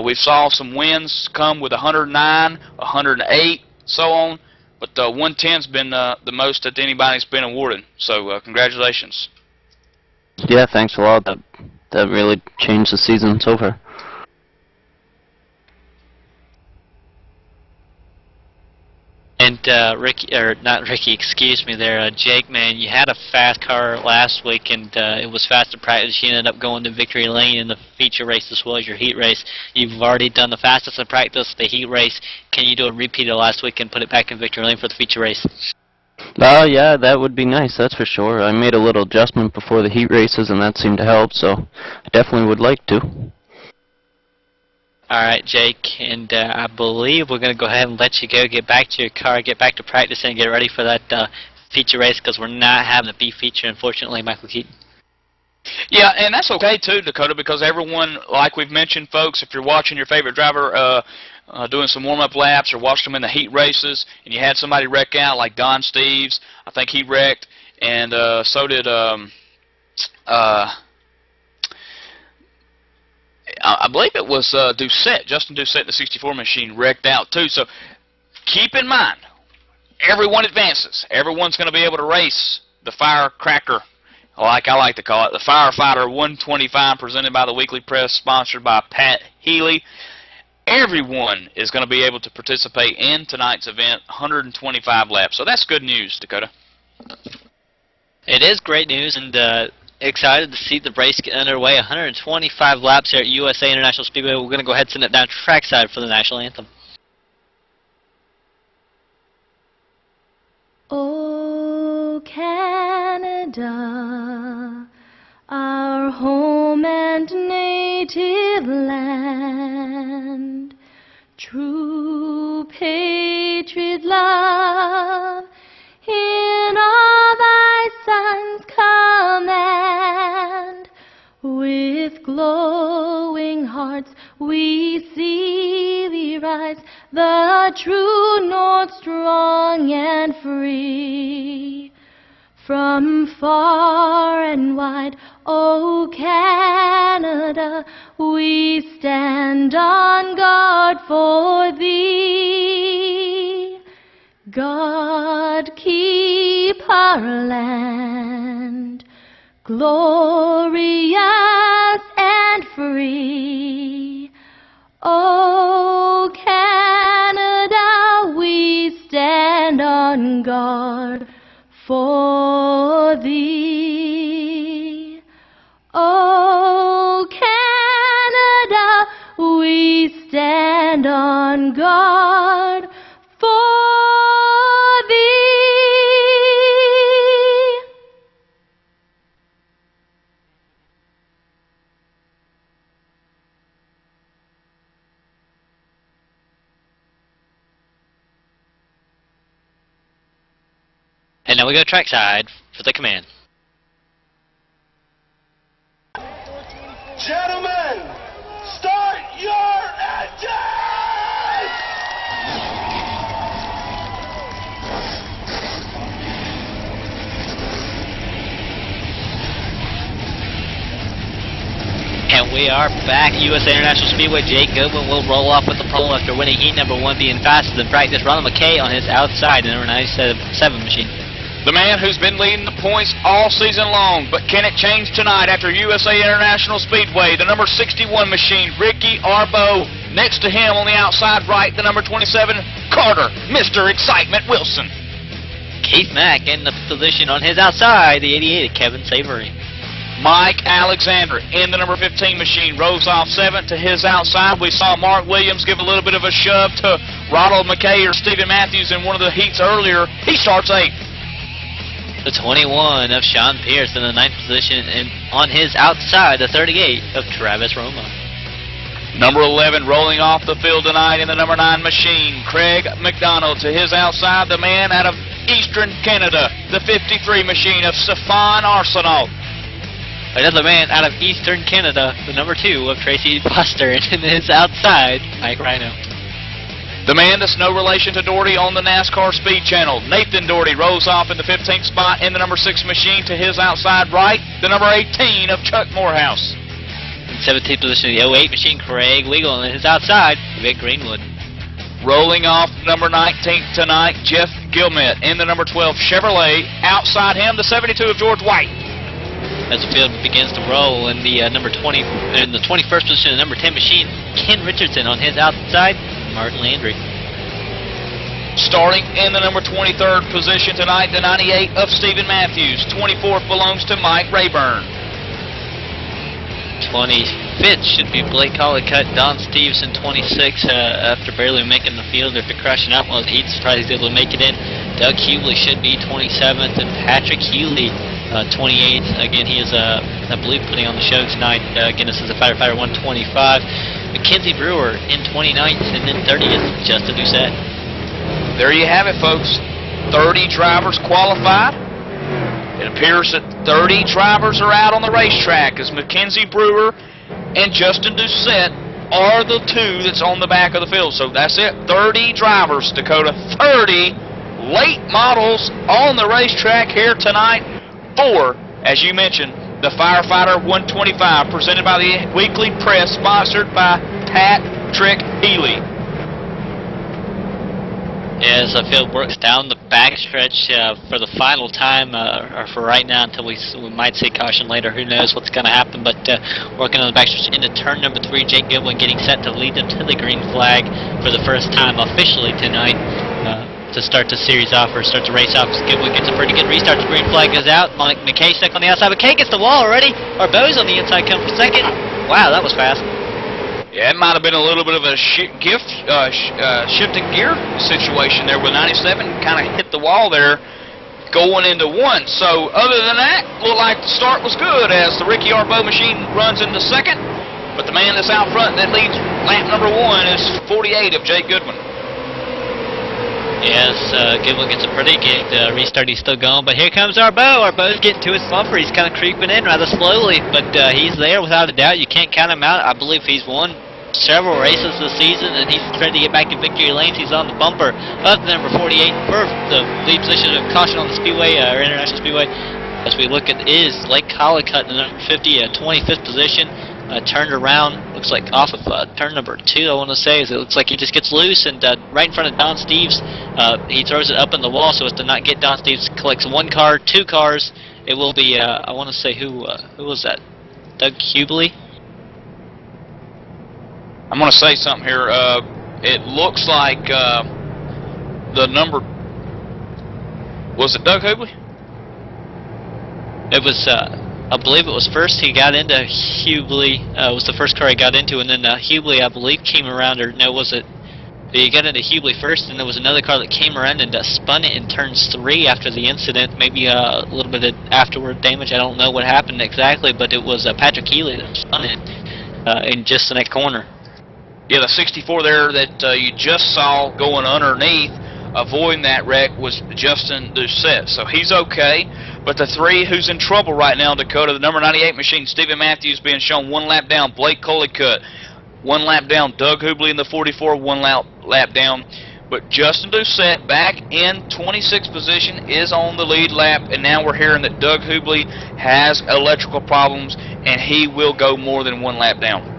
We saw some wins come with 109, 108, so on. But 110's been the most that anybody's been awarded. So congratulations. Yeah, thanks a lot. That really changed the season so far. And Jake, man, you had a fast car last week, and it was fast in practice. You ended up going to victory lane in the feature race as well as your heat race. You've already done the fastest in practice, the heat race. Can you do a repeat of last week and put it back in victory lane for the feature race? Yeah, that would be nice, that's for sure. I made a little adjustment before the heat races, and that seemed to help, so I definitely would like to. All right, Jake, and I believe we're going to go ahead and let you go, get back to your car, get back to practice, and get ready for that feature race, because we're not having a B feature, unfortunately, Michael Keaton. Yeah, and that's okay, too, Dakota, because everyone, like we've mentioned, folks, if you're watching your favorite driver doing some warm-up laps or watched them in the heat races, and you had somebody wreck out, like Don Steves, I think he wrecked, and so did I believe it was Doucette, Justin Doucette, the 64 machine, wrecked out too. So keep in mind, everyone advances. Everyone's going to be able to race the firecracker, like I like to call it, the Firefighter 125, presented by the Weekly Press, sponsored by Pat Healy. Everyone is going to be able to participate in tonight's event, 125 laps. So that's good news, Dakota. It is great news, and excited to see the race get underway. 125 laps here at USA International Speedway. We're going to go ahead and send it down trackside for the national anthem. Oh, Canada, our home and native land, true patriot love, in all thy sons command. With glowing hearts we see thee rise, the true north, strong and free. From far and wide, O Canada, we stand on guard for thee. God keep our land glorious and free. O Canada, we stand on guard for thee. O Canada, we stand on guard for thee. And now we go trackside for the command. Gentlemen, start your engines! we are back at USA International Speedway. Jake Goodwin will roll off with the pole after winning heat number 1, being faster than practice. Ronald McKay on his outside, the number 97 machine. The man who's been leading the points all season long, but can it change tonight after USA International Speedway? The number 61 machine, Ricky Arbo. Next to him on the outside right, the number 27, Carter, Mr. Excitement Wilson. Keith Mack in the position on his outside, the 88 of Kevin Savory. Mike Alexander in the number 15 machine, rose off 7 to his outside. We saw Mark Williams give a little bit of a shove to Ronald McKay or Stephen Matthews in one of the heats earlier. He starts 8th. The 21 of Sean Pierce in the 9th position, and on his outside, the 38 of Travis Roma. Number 11 rolling off the field tonight in the number 9 machine, Craig McDonald to his outside, the man out of Eastern Canada, the 53 machine of Stefan Arsenault. Another man out of Eastern Canada, the number 2 of Tracy Foster, and his outside, Mike Rhino. The man that's no relation to Doherty on the NASCAR Speed Channel, Nathan Doherty, rolls off in the 15th spot in the number 6 machine to his outside right, the number 18 of Chuck Morehouse. In 17th position, the 08 machine, Craig Weigel, and his outside, Vic Greenwood. Rolling off number 19 tonight, Jeff Gilmet in the number 12 Chevrolet. Outside him, the 72 of George White. As the field begins to roll in the number 20, in the 21st position, the number 10 machine, Ken Richardson on his outside, Martin Landry. Starting in the number 23rd position tonight, the 98 of Stephen Matthews. 24th belongs to Mike Rayburn. 25th should be Blake Collicutt. Don Stevenson, 26, after barely making the field after crashing out one of the heats. Surprised he's able to make it in. Doug Hughley should be 27th, and Patrick Hughley, 28th. Again, he is, I believe, putting on the show tonight. Again, this is a Firefighter 125. Mackenzie Brewer in 29th, and then 30th, Justin Doucette. There you have it, folks. 30 drivers qualified. It appears that 30 drivers are out on the racetrack as Mackenzie Brewer and Justin Doucette are the 2 that's on the back of the field. So that's it. 30 drivers, Dakota. 30 late models on the racetrack here tonight for, as you mentioned, the Firefighter 125, presented by the Weekly Press, sponsored by Patrick Healy. As the field works down the backstretch for the final time, or for right now until we might see caution later. Who knows what's going to happen, but working on the backstretch into turn number 3, Jake Goodwin getting set to lead them to the green flag for the first time officially tonight. To start the series off, or start the race off. Goodwin gets a pretty good restart. The green flag goes out. Mike McKay stuck on the outside. McKay gets the wall already. Arbo's on the inside, come for second. Wow, that was fast. Yeah, it might have been a little bit of a shifting gear situation there with 97. Kind of hit the wall there going into 1. So other than that, looked like the start was good as the Ricky Arbo machine runs into second. But the man that's out front that leads lap number 1 is 48 of Jake Goodwin. Yes, Goodwin gets a pretty good restart. He's still going, but here comes Arbo. Arbo's getting to his bumper. He's kind of creeping in rather slowly, but he's there without a doubt. You can't count him out. I believe he's won several races this season, and he's trying to get back to victory lanes. He's on the bumper of the number 48 for the lead position of caution on the Speedway, or International Speedway. As we look at is Blake Collicutt in the number 50, 25th position. Turned around, looks like off of turn number 2, I want to say. It looks like he just gets loose, and right in front of Don Steves, he throws it up in the wall so as to not get Don Steves. Collects 1 car, 2 cars. It will be, I want to say, who was that? Doug Hughley? I'm going to say something here. It looks like the number... Was it Doug Hughley? It was... I believe it was first he got into Hughley, was the first car he got into, and then Hughley, I believe, came around, or no, was it? He got into Hughley first, and there was another car that came around and spun it in turns 3 after the incident, maybe a little bit of afterward damage. I don't know what happened exactly, but it was Patrick Healy that spun it in just the next corner. Yeah, the 64 there that you just saw going underneath, avoiding that wreck, was Justin Doucette, so he's okay. But the 3 who's in trouble right now, Dakota, the number 98 machine, Stephen Matthews being shown 1 lap down, Blake Collicutt 1 lap down, Doug Hughley in the 44, 1 lap down. But Justin Doucette back in 26th position is on the lead lap, and now we're hearing that Doug Hughley has electrical problems and he will go more than 1 lap down.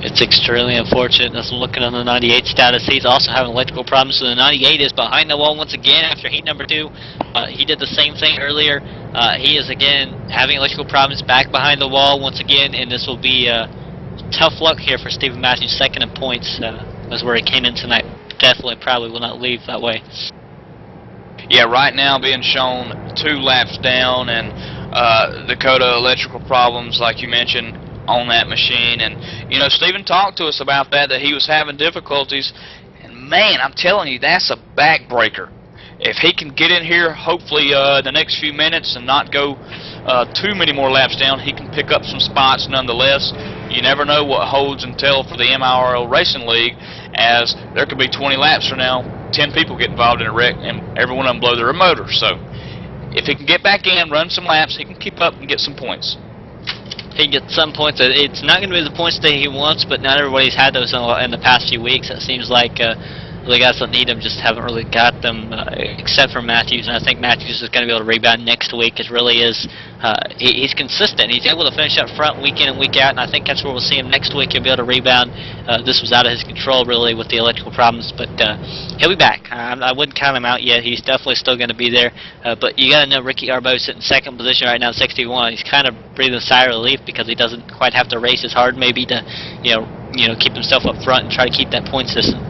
It's extremely unfortunate. As I'm looking on the 98 status, he's also having electrical problems. So the 98 is behind the wall once again after heat number 2. He did the same thing earlier. He is again having electrical problems back behind the wall once again, and this will be tough luck here for Stephen Matthews, second in points. That's where he came in tonight. Definitely probably will not leave that way. Yeah, right now being shown 2 laps down, and Dakota electrical problems, like you mentioned, on that machine. And you know, Stephen talked to us about that he was having difficulties, and man, I'm telling you, that's a backbreaker. If he can get in here, hopefully the next few minutes and not go too many more laps down, he can pick up some spots nonetheless. You never know what holds until for the MIRL Racing League, as there could be 20 laps from now, 10 people get involved in a wreck, and every one of them blow their motor. So if he can get back in, run some laps, he can keep up and get some points. He gets some points. It's not going to be the points that he wants, but not everybody's had those in the past few weeks. It seems like the guys that need them just haven't really got them, except for Matthews. And I think Matthews is going to be able to rebound next week. It really is. He's consistent. He's able to finish up front week in and week out, and I think that's where we'll see him next week. He'll be able to rebound. This was out of his control, really, with the electrical problems, but he'll be back. I wouldn't count him out yet. He's definitely still going to be there. But you got to know Ricky Arbeau's sitting second position right now, 61. He's kind of breathing a sigh of relief because he doesn't quite have to race as hard, maybe to keep himself up front and try to keep that point system.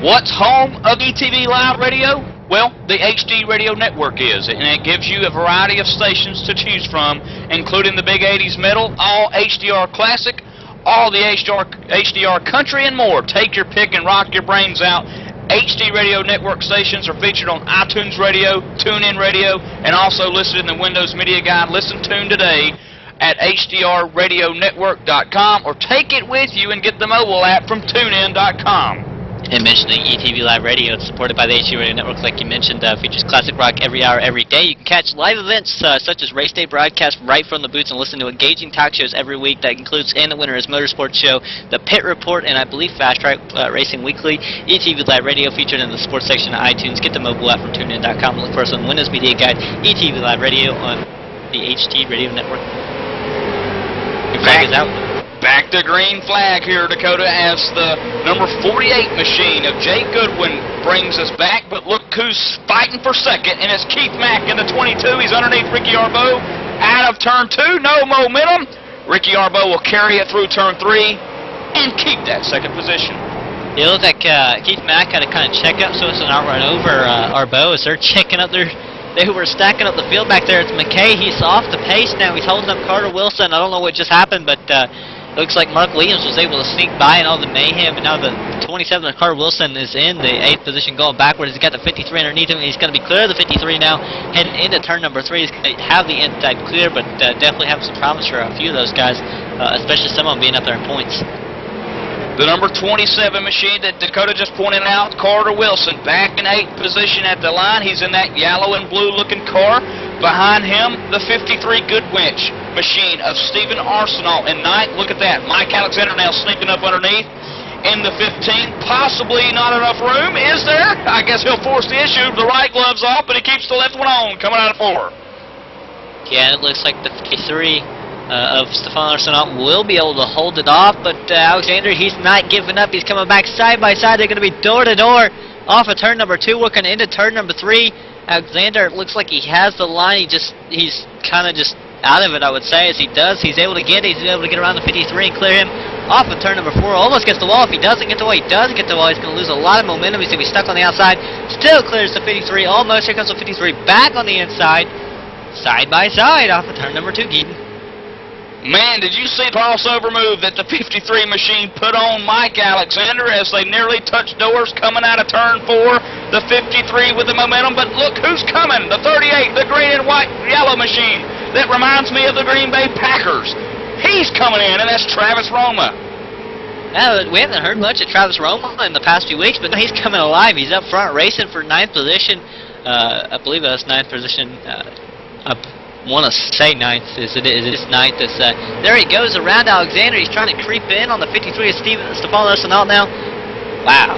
What's home of ETV Live Radio? Well, the HD Radio Network is, and it gives you a variety of stations to choose from, including the Big 80s Metal, all HDR Classic, all the HDR Country, and more. Take your pick and rock your brains out. HD Radio Network stations are featured on iTunes Radio, TuneIn Radio, and also listed in the Windows Media Guide. Listen, tune today at hdrradionetwork.com, or take it with you and get the mobile app from tunein.com. And mentioning ETV Live Radio, it's supported by the HD Radio Network, like you mentioned, features classic rock every hour, every day. You can catch live events such as race day broadcasts right from the booths and listen to engaging talk shows every week. That includes And the Winner's Motorsports Show, the Pit Report, and I believe Fast Track Racing Weekly. ETV Live Radio featured in the sports section of iTunes. Get the mobile app from TuneIn.com. Look for us on Windows Media Guide. ETV Live Radio on the HD Radio Network. Your flag is out. Back to green flag here, Dakota, as the number 48 machine of Jay Goodwin brings us back. But look who's fighting for second, and it's Keith Mack in the 22. He's underneath Ricky Arbeau. Out of turn 2, no momentum. Ricky Arbeau will carry it through turn 3 and keep that second position. It looked like Keith Mack had to kind of check up so it's an outrun over Arbeau as they're checking up their... They were stacking up the field back there. It's McKay. He's off the pace now. He's holding up Carter Wilson. I don't know what just happened, but... looks like Mark Williams was able to sneak by in all the mayhem, and now the 27 of Carter Wilson is in the 8th position going backwards. He's got the 53 underneath him, and he's going to be clear of the 53 now, heading into turn number 3. He's going to have the inside clear, but definitely have some problems for a few of those guys, especially some of them being up there in points. The number 27 machine that Dakota just pointed out, Carter Wilson, back in 8th position at the line. He's in that yellow and blue looking car. Behind him, the 53 Goodwinch machine of Stephen Arsenault in 9th. Look at that. Mike Alexander now sneaking up underneath. In the 15, possibly not enough room. Is there? I guess he'll force the issue. The right glove's off, but he keeps the left one on, coming out of 4. Yeah, it looks like the 53 of Stefan Arsenault will be able to hold it off, but Alexander, he's not giving up. He's coming back side by side. They're going to be door to door off of turn number 2, working into turn number 3. Alexander, it looks like he has the line. He's kind of just out of it, I would say. As he does, he's able to get around the 53 and clear him off of turn number 4. Almost gets the wall. If he doesn't get the wall, he does get the wall. He's going to lose a lot of momentum. He's going to be stuck on the outside. Still clears the 53. Almost. Here comes the 53 back on the inside. Side by side off of turn number 2, Keaton. Man, did you see the crossover move that the 53 machine put on Mike Alexander as they nearly touched doors coming out of turn 4? The 53 with the momentum, but look who's coming. The 38, the green and white yellow machine. That reminds me of the Green Bay Packers. He's coming in, and that's Travis Roma. We haven't heard much of Travis Roma in the past few weeks, but he's coming alive. He's up front racing for 9th position. I believe that's 9th position. I want to say 9th. It is 9th. There he goes around Alexander. He's trying to creep in on the 53 of Stefan Arsenault now. Wow.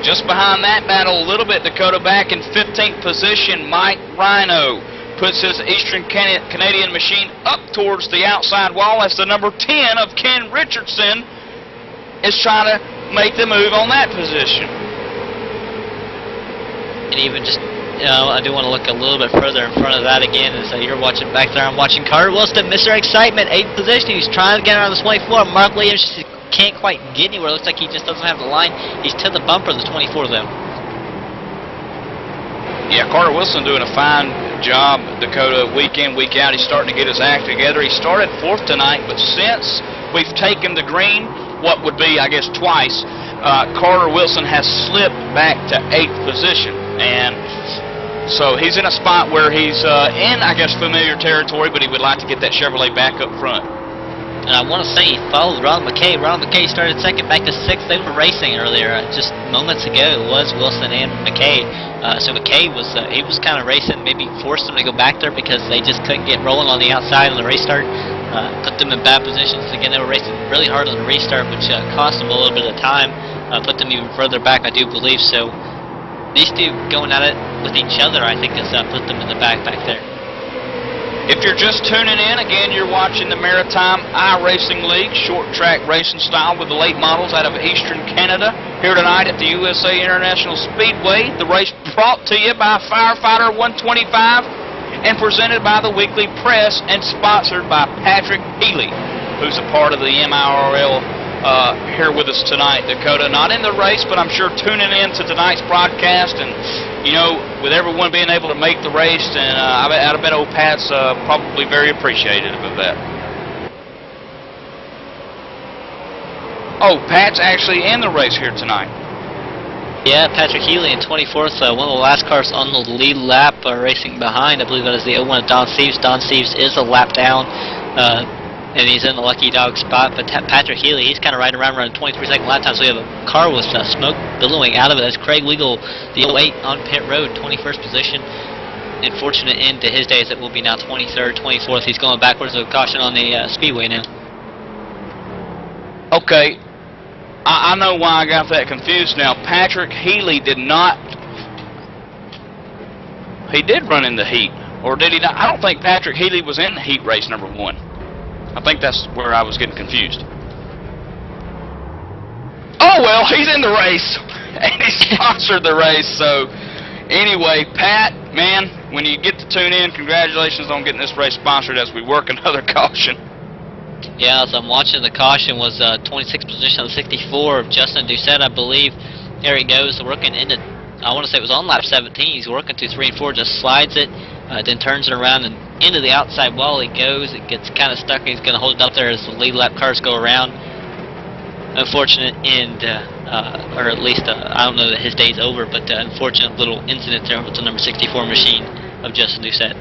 Just behind that battle a little bit, Dakota, back in 15th position, Mike Rhino. puts his Eastern Canadian machine up towards the outside wall as the number 10 of Ken Richardson is trying to make the move on that position. And even just, I do want to look a little bit further in front of that again. And so you're watching back there. I'm watching Carter Wilson, Mr. Excitement, 8th position. He's trying to get around the 24. Mark Williams just can't quite get anywhere. Looks like he just doesn't have the line. He's to the bumper of the 24 though. Yeah, Carter Wilson doing a fine job, Dakota, week in, week out. He's starting to get his act together. He started 4th tonight, but since we've taken the green, what would be, I guess, twice, Carter Wilson has slipped back to 8th position. And so he's in a spot where he's in, I guess, familiar territory, but he would like to get that Chevrolet back up front. And I want to say he followed Ron McKay. Ron McKay started 2nd, back to 6th. They were racing earlier, just moments ago. It was Wilson and McKay. So McKay was he was kind of racing, maybe forced them to go back there because they just couldn't get rolling on the outside on the restart. Put them in bad positions. Again, they were racing really hard on the restart, which cost them a little bit of time. Put them even further back, I do believe. So these two going at it with each other, I think, has put them in the back there. If you're just tuning in, again, you're watching the Maritime Iracing League, short track racing style with the late models out of Eastern Canada. Here tonight at the USA International Speedway, the race brought to you by Firefighter 125 and presented by the Weekly Press and sponsored by Patrick Healy, who's a part of the MIRL here with us tonight, Dakota. Not in the race, but I'm sure tuning in to tonight's broadcast. And, you know, with everyone being able to make the race, and I bet old Pat's probably very appreciative of that. Oh, Pat's actually in the race here tonight. Yeah, Patrick Healy in 24th, one of the last cars on the lead lap, racing behind. I believe that is the 01 of Don Steeves. Don Steeves is a lap down. And he's in the lucky dog spot, but Patrick Healy, he's kind of riding around running 23-second lap time, so we have a car with smoke billowing out of it. That's Craig Weigel, the 08 on pit road, 21st position. Unfortunate end to his days. It will be now 23rd, 24th. He's going backwards with caution on the Speedway now. Okay, I know why I got that confused now. Patrick Healy did not... He did run in the heat, or did he not? I don't think Patrick Healy was in the heat race number 1. I think that's where I was getting confused. Oh, well, he's in the race, and he sponsored the race. So, anyway, Pat, man, when you get to tune in, congratulations on getting this race sponsored as we work another caution. Yeah, as I'm watching, the caution was 26th position on 64 of Justin Doucette, I believe. There he goes, working into, I want to say it was on lap 17. He's working through 3 and 4, just slides it, then turns it around and into the outside wall he goes. It gets kind of stuck, and he's going to hold it up there as the lead lap cars go around. Unfortunate end, or at least, I don't know that his day's over, but unfortunate little incident there with the number 64 machine of Justin Doucette.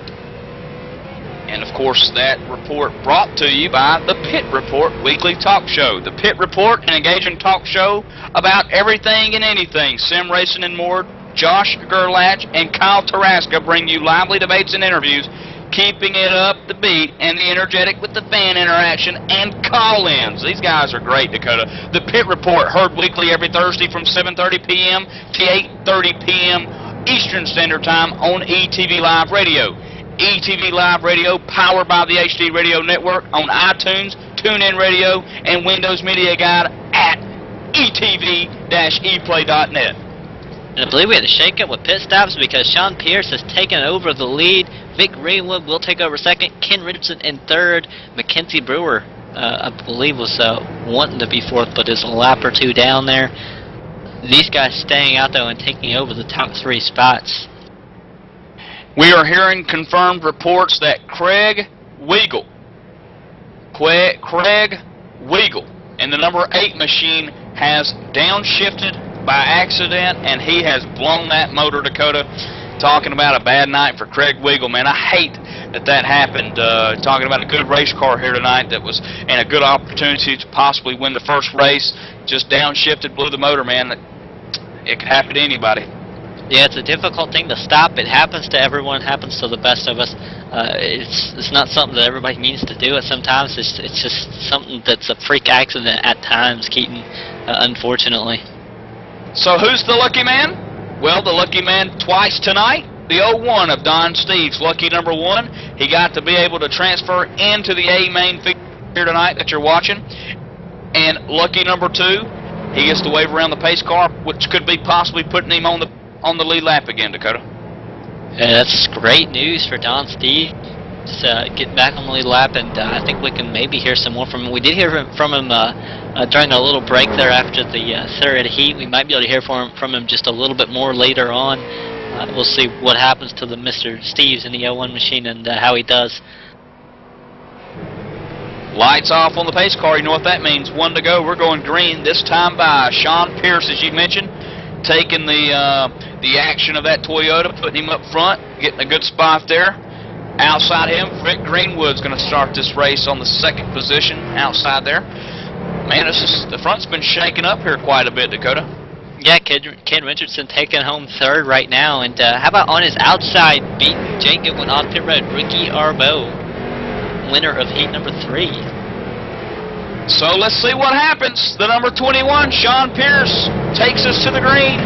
And, of course, that report brought to you by the Pit Report weekly talk show. The Pit Report, an engaging talk show about everything and anything, sim racing and more. Josh Gerlach and Kyle Tarasca bring you lively debates and interviews, keeping it up the beat and the energetic with the fan interaction and call-ins. These guys are great, Dakota. The Pit Report, heard weekly every Thursday from 7:30 p.m. to 8:30 p.m. Eastern Standard Time on ETV Live Radio. ETV Live Radio, powered by the HD Radio Network on iTunes, TuneIn Radio, and Windows Media Guide at etv-eplay.net. And I believe we had a shake-up with pit stops because Sean Pierce has taken over the lead. Vic Greenwood will take over 2nd. Ken Richardson in 3rd. Mackenzie Brewer, I believe, was wanting to be 4th, but is a lap or 2 down there. These guys staying out, though, and taking over the top 3 spots. We are hearing confirmed reports that Craig Weigel in the number 8 machine has downshifted by accident, and he has blown that motor, Dakota. Talking about a bad night for Craig Weigel, man. I hate that happened. Talking about a good race car here tonight that was and a good opportunity to possibly win the first race. Just downshifted, blew the motor, man. It could happen to anybody. Yeah, it's a difficult thing to stop. It happens to everyone. It happens to the best of us. It's not something that everybody means to do. Sometimes it's just something that's a freak accident at times, Keaton, unfortunately. So who's the lucky man? Well, the lucky man twice tonight the 01 of Don Steves, lucky number 1. He got to be able to transfer into the A main figure here tonight that you're watching. And lucky number 2, he gets to wave around the pace car, which could be possibly putting him on the lead lap again, Dakota. That's great news for Don Steves. Get back on the lead lap, and I think we can maybe hear some more from him. We did hear from him during a little break there after the third heat. We might be able to hear from him just a little bit more later on. We'll see what happens to the Mr. Steves in the 01 machine and how he does. Lights off on the pace car. You know what that means. 1 to go. We're going green. This time by Sean Pierce, as you mentioned, taking the action of that Toyota, putting him up front, getting a good spot there. Outside him, Rick Greenwood's going to start this race on the 2nd position outside there. Man, the front's been shaking up here quite a bit, Dakota. Yeah, Ken Richardson taking home 3rd right now. And how about on his outside, beating Jake Goodwin off pit road, Ricky Arbeau, winner of heat number 3. So let's see what happens. The number 21, Sean Pierce, takes us to the green.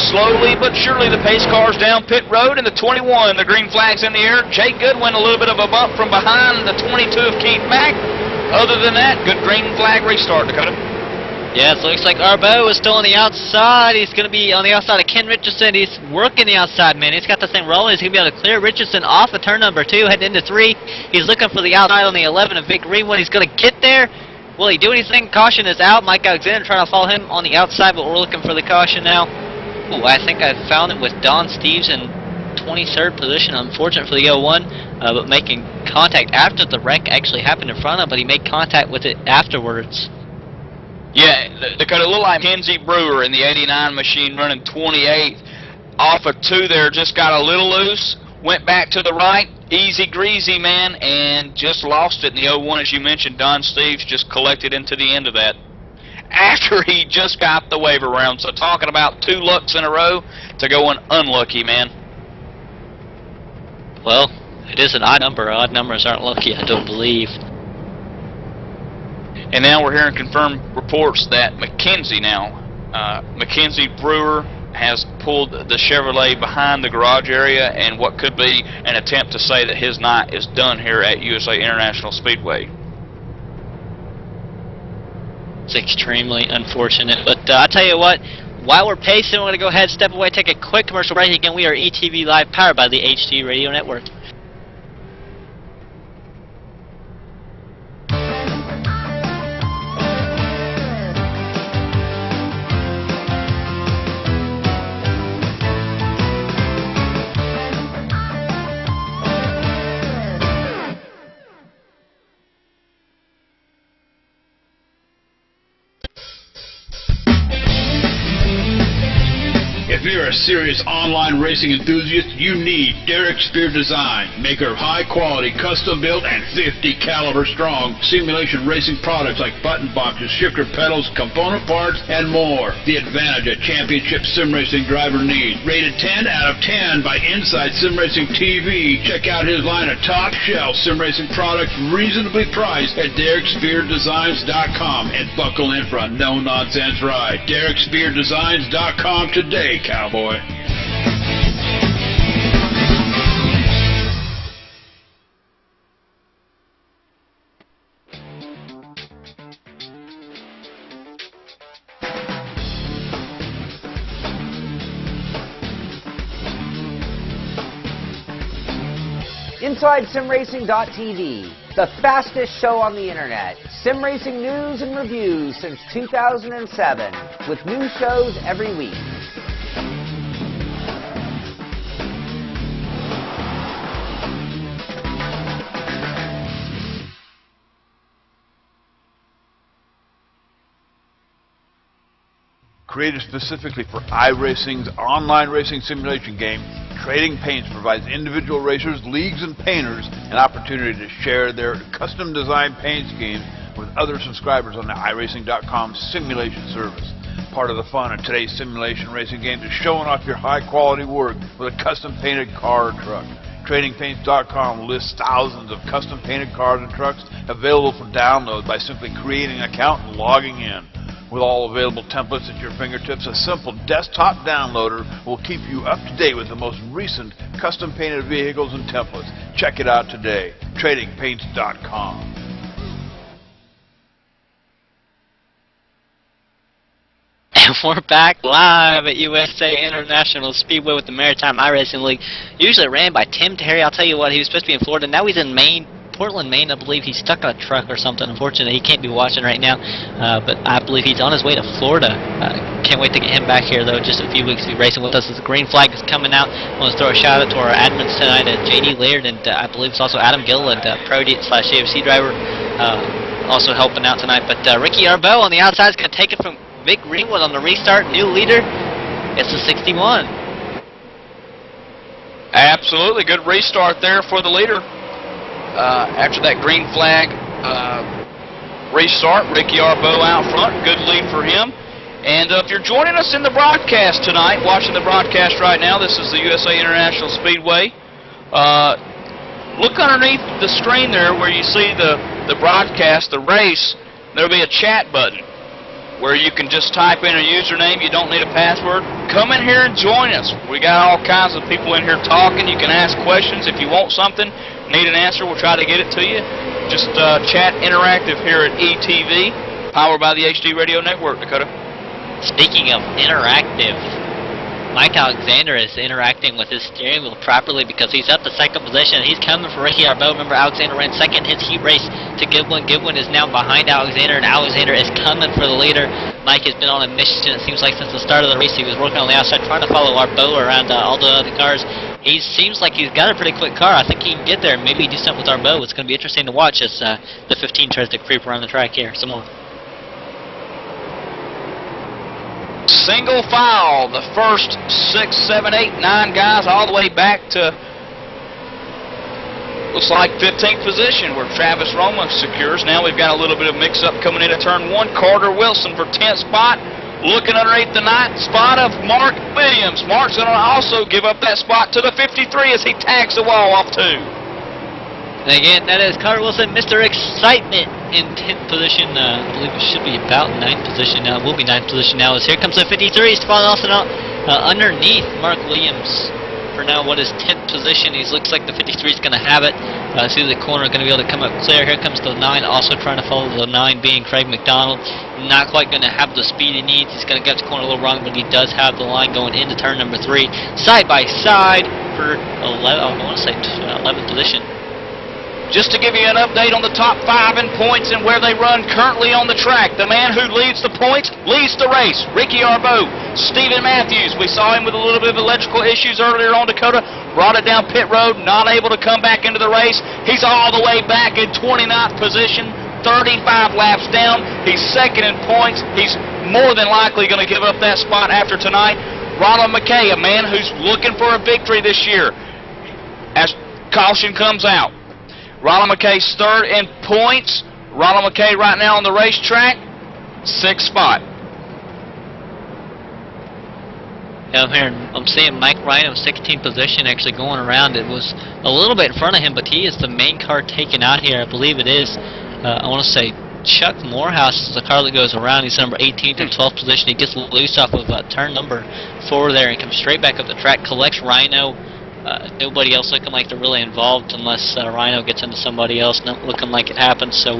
Slowly but surely the pace car's down pit road, and the 21, the green flag's in the air. Jake Goodwin, a little bit of a bump from behind the 22 of Keith Mack. Other than that, good green flag restart, Dakota. Yes, looks like Arbeau is still on the outside. He's going to be on the outside of Ken Richardson. He's working the outside, man. He's got this thing rolling. He's going to be able to clear Richardson off of turn number 2, heading into 3. He's looking for the outside on the 11 of Vic Greenwood. He's going to get there. Will he do anything? Caution is out. Mike Alexander trying to follow him on the outside, but we're looking for the caution now. Ooh, I think I found it with Don Steves in 23rd position. Unfortunate for the 01, but making contact after the wreck actually happened in front of him, but he made contact with it afterwards. Yeah, Dakota, a little like Kenzie Brewer in the 89 machine running 28th. Off of 2 there, just got a little loose, went back to the right, easy greasy, man, and just lost it in the 01, as you mentioned. Don Steves just collected into the end of that after he just got the wave around. So talking about 2 lucks in a row to going unlucky, man. Well, it is an odd number. Odd numbers aren't lucky, I don't believe. And now we're hearing confirmed reports that Mackenzie Mackenzie Brewer has pulled the Chevrolet behind the garage area, and what could be an attempt to say that his night is done here at USA International Speedway. It's extremely unfortunate, but I'll tell you what, while we're pacing, we're going to go ahead, step away, take a quick commercial break. Again, we are ETV Live, powered by the HD Radio Network. If you're a serious online racing enthusiast, you need Derek Spear Design, maker of high-quality, custom-built, and 50 caliber strong simulation racing products like button boxes, shifter pedals, component parts, and more. The advantage a championship sim racing driver needs. Rated 10 out of 10 by Inside Sim Racing TV. Check out his line of top-shelf sim racing products, reasonably priced, at DerekSpearDesigns.com, and buckle in for a no-nonsense ride. DerekSpearDesigns.com today, cowboy. InsideSimRacing.tv, the fastest show on the internet. Sim racing news and reviews since 2007, with new shows every week. Created specifically for iRacing's online racing simulation game, Trading Paints provides individual racers, leagues, and painters an opportunity to share their custom-designed paint schemes with other subscribers on the iRacing.com simulation service. Part of the fun of today's simulation racing games is showing off your high-quality work with a custom-painted car or truck. TradingPaints.com lists thousands of custom-painted cars and trucks available for download by simply creating an account and logging in. With all available templates at your fingertips, a simple desktop downloader will keep you up to date with the most recent custom painted vehicles and templates. Check it out today. TradingPaints.com. And we're back live at USA International Speedway with the Maritime Iracing League. Usually ran by Tim Terry. I'll tell you what, he was supposed to be in Florida. Now he's in Maine, Portland, Maine, I believe. He's stuck on a truck or something. Unfortunately, he can't be watching right now. But I believe he's on his way to Florida. Can't wait to get him back here, though. Just a few weeks to be racing with us as the green flag is coming out. I want to throw a shout out to our admins tonight, J.D. Laird, and I believe it's also Adam Gilliland, Pro-slash-AFC driver, also helping out tonight. But Ricky Arbeau on the outside is going to take it from Vic Greenwood on the restart. New leader. It's a 61. Absolutely. Good restart there for the leader. After that green flag restart, Ricky Arbeau out front. Good lead for him. And if you're joining us in the broadcast tonight, watching the broadcast right now, this is the USA International Speedway. Look underneath the screen there where you see the broadcast, the race. There will be a chat button where you can just type in a username. You don't need a password. Come in here and join us. We got all kinds of people in here talking. You can ask questions. If you want something, need an answer, we'll try to get it to you. Just chat interactive here at ETV, powered by the HD Radio Network, Dakota. Speaking of interactive, Mike Alexander is interacting with his steering wheel properly because he's up to second position. He's coming for Ricky Arbeau. Remember, Alexander ran second his heat race to Giblin. Giblin is now behind Alexander, and Alexander is coming for the leader. Mike has been on a mission, it seems like, since the start of the race. He was working on the outside, trying to follow Arbeau around all the other cars. He seems like he's got a pretty quick car. I think he can get there and maybe do something with Arbeau. It's going to be interesting to watch as the 15 tries to creep around the track here. Some more. Single file, the first 6, 7, 8, 9 guys all the way back to, looks like 15th position where Travis Roma secures. Now we've got a little bit of mix-up coming into turn 1. Carter Wilson for 10th spot. Looking underneath the 9th spot of Mark Williams. Mark's going to also give up that spot to the 53 as he tags the wall off 2. And again, that is Carter Wilson, Mr. Excitement, in 10th position. I believe it should be about 9th position now. It will be 9th position now. As here comes the 53. Spawn also out underneath Mark Williams. For now, what is 10th position? He looks like the 53 is going to have it. See the corner going to be able to come up clear. Here comes the 9, also trying to follow the 9 being Craig McDonald. Not quite going to have the speed he needs. He's going to get the corner a little wrong, but he does have the line going into turn number 3. Side by side for 11th position. Just to give you an update on the top 5 in points and where they run currently on the track. The man who leads the points leads the race. Ricky Arbeau. Stephen Matthews. We saw him with a little bit of electrical issues earlier on, Dakota. Brought it down pit road. Not able to come back into the race. He's all the way back in 29th position. 35 laps down. He's second in points. He's more than likely going to give up that spot after tonight. Ronald McKay, a man who's looking for a victory this year. As caution comes out. Ronald McKay's third in points. Ronald McKay right now on the racetrack, 6th spot. Yeah, I'm seeing Mike Rhino, 16th position, actually going around. It was a little bit in front of him, but he is the main car taken out here. I believe it is, I want to say, Chuck Morehouse is the car that goes around. He's number 18th and 12th position. He gets loose off of turn number 4 there and comes straight back up the track, collects Rhino. Nobody else looking like they're really involved unless Rhino gets into somebody else, not looking like it happens. So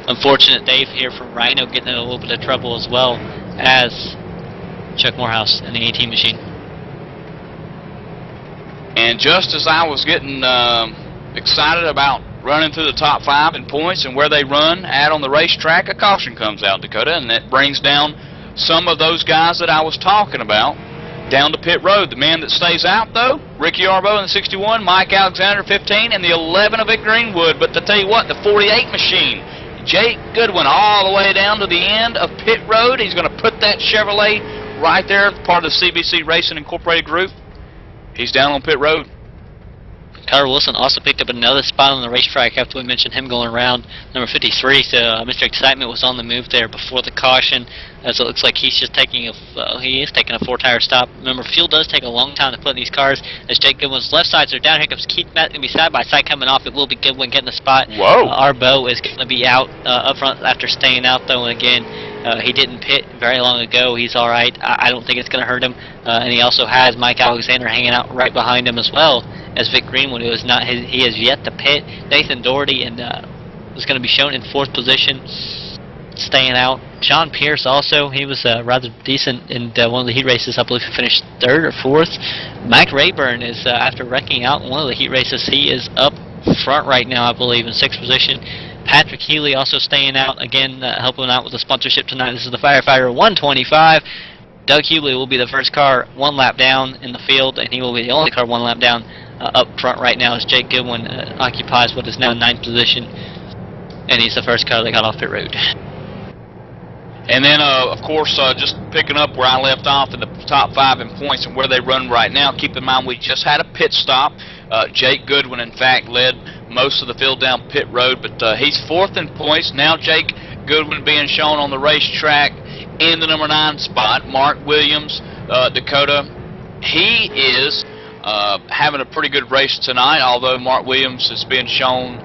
unfortunate Dave here from Rhino getting in a little bit of trouble as well as Chuck Morehouse and the 18 machine. And just as I was getting excited about running through the top 5 in points and where they run at on the racetrack, a caution comes out, Dakota, and that brings down some of those guys that I was talking about down to pit road. The man that stays out, though, Ricky Arbeau in the 61, Mike Alexander 15, and the 11 of Vic Greenwood. But to tell you what, the 48 machine, Jake Goodwin, all the way down to the end of pit road. He's going to put that Chevrolet right there, part of the CBC Racing Incorporated group. He's down on pit road. Tyler Wilson also picked up another spot on the racetrack after we mentioned him going around number 53. So Mr. Excitement was on the move there before the caution, as it looks like he's just taking a he is taking a 4-tire stop. Remember, fuel does take a long time to put in these cars. As Jake Goodwin's left sides are down, here comes Keith Matt, going to be side by side coming off. It will be Goodwin getting the spot. Whoa! Arbo is going to be out up front after staying out though, and again. He didn't pit very long ago. He's all right. I don't think it's going to hurt him. And he also has Mike Alexander hanging out right behind him as well as Vic Greenwood, who is not. He has yet to pit. Nathan Doherty and was going to be shown in 4th position, staying out. Sean Pierce also. He was rather decent in one of the heat races. I believe he finished 3rd or 4th. Mike Rayburn is after wrecking out in one of the heat races. He is up front right now, I believe, in 6th position. Patrick Healy also staying out, again, helping out with the sponsorship tonight. This is the Firefighter 125. Doug Hewley will be the first car 1 lap down in the field, and he will be the only car 1 lap down up front right now as Jake Goodwin occupies what is now 9th position, and he's the first car that got off pit road. And then, of course, just picking up where I left off in the top 5 in points and where they run right now, keep in mind we just had a pit stop. Jake Goodwin, in fact, led most of the field down pit road, but he's 4th in points. Now Jake Goodwin being shown on the racetrack in the number 9 spot. Mark Williams, Dakota, he is having a pretty good race tonight, although Mark Williams is being shown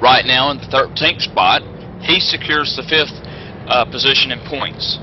right now in the 13th spot. He secures the 5th position in points.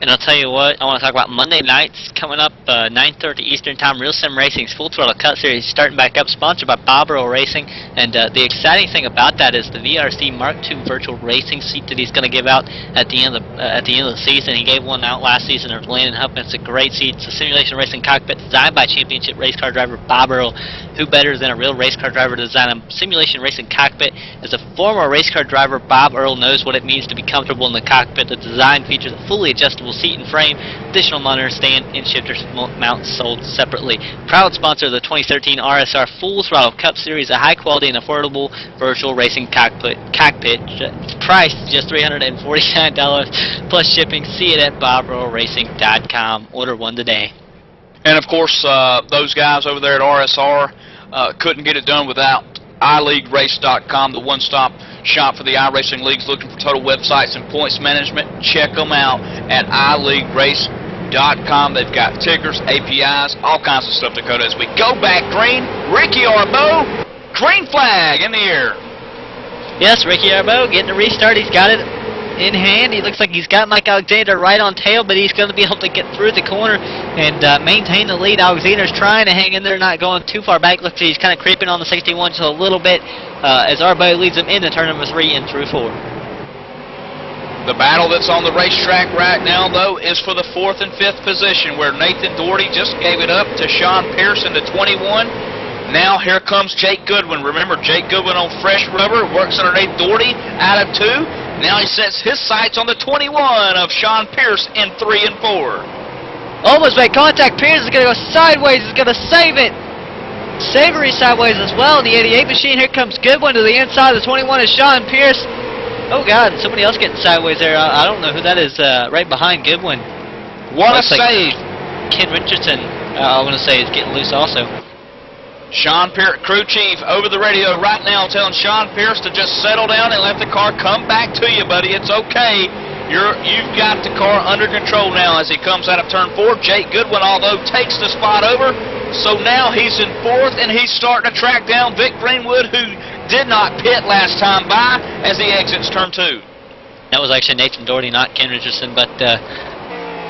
And I'll tell you what, I want to talk about Monday nights coming up, 9:30 Eastern Time. Real Sim Racing's Full Throttle Cut Series starting back up, sponsored by Bob Earl Racing. And the exciting thing about that is the VRC Mark II virtual racing seat that he's going to give out at the end of the season. He gave one out last season of Landon Huffman. It's a great seat. It's a simulation racing cockpit designed by championship race car driver Bob Earl. Who better than a real race car driver to design a simulation racing cockpit? As a former race car driver, Bob Earl knows what it means to be comfortable in the cockpit. The design features a fully adjustable seat and frame, additional monitor stand, and shifter mounts sold separately. Proud sponsor of the 2013 RSR Full Throttle Cup Series, a high-quality and affordable virtual racing cockpit. Priced just $349 plus shipping. See it at BobEarlRacing.com. Order one today. And of course, those guys over there at RSR couldn't get it done without iLeagueRace.com, the one-stop shop for the iRacing leagues. Looking for total websites and points management, check them out at iLeagueRace.com. They've got tickers, APIs, all kinds of stuff, Dakota. As we go back green, Ricky Arbo, green flag in the air. Yes, Ricky Arbo getting a restart. He's got it in hand. He looks like he's got Mike Alexander right on tail, but he's going to be able to get through the corner and maintain the lead. Alexander's trying to hang in there, not going too far back. Looks like he's kind of creeping on the 61 just a little bit as Arbo leads him into turn number 3 and through 4. The battle that's on the racetrack right now, though, is for the 4th and 5th position, where Nathan Doherty just gave it up to Sean Pierce in the 21. Now here comes Jake Goodwin. Remember, Jake Goodwin on fresh rubber, works underneath Doherty out of 2. Now he sets his sights on the 21 of Sean Pierce in 3 and 4. Almost made contact. Pierce is going to go sideways. He's going to save it. Savory sideways as well in the 88 machine. Here comes Goodwin to the inside of the 21 is Sean Pierce. Oh, God, somebody else getting sideways there. I don't know who that is right behind Goodwin. What a save. Ken Richardson, I want to say, is getting loose also. Sean Pierce, crew chief, over the radio right now telling Sean Pierce to just settle down and let the car come back to you, buddy. It's okay. You've got the car under control now as he comes out of turn 4. Jake Goodwin, although, takes the spot over. So now he's in 4th, and he's starting to track down Vic Greenwood, who did not pit last time by as he exits turn 2. That was actually Nathan Doherty, not Ken Richardson, but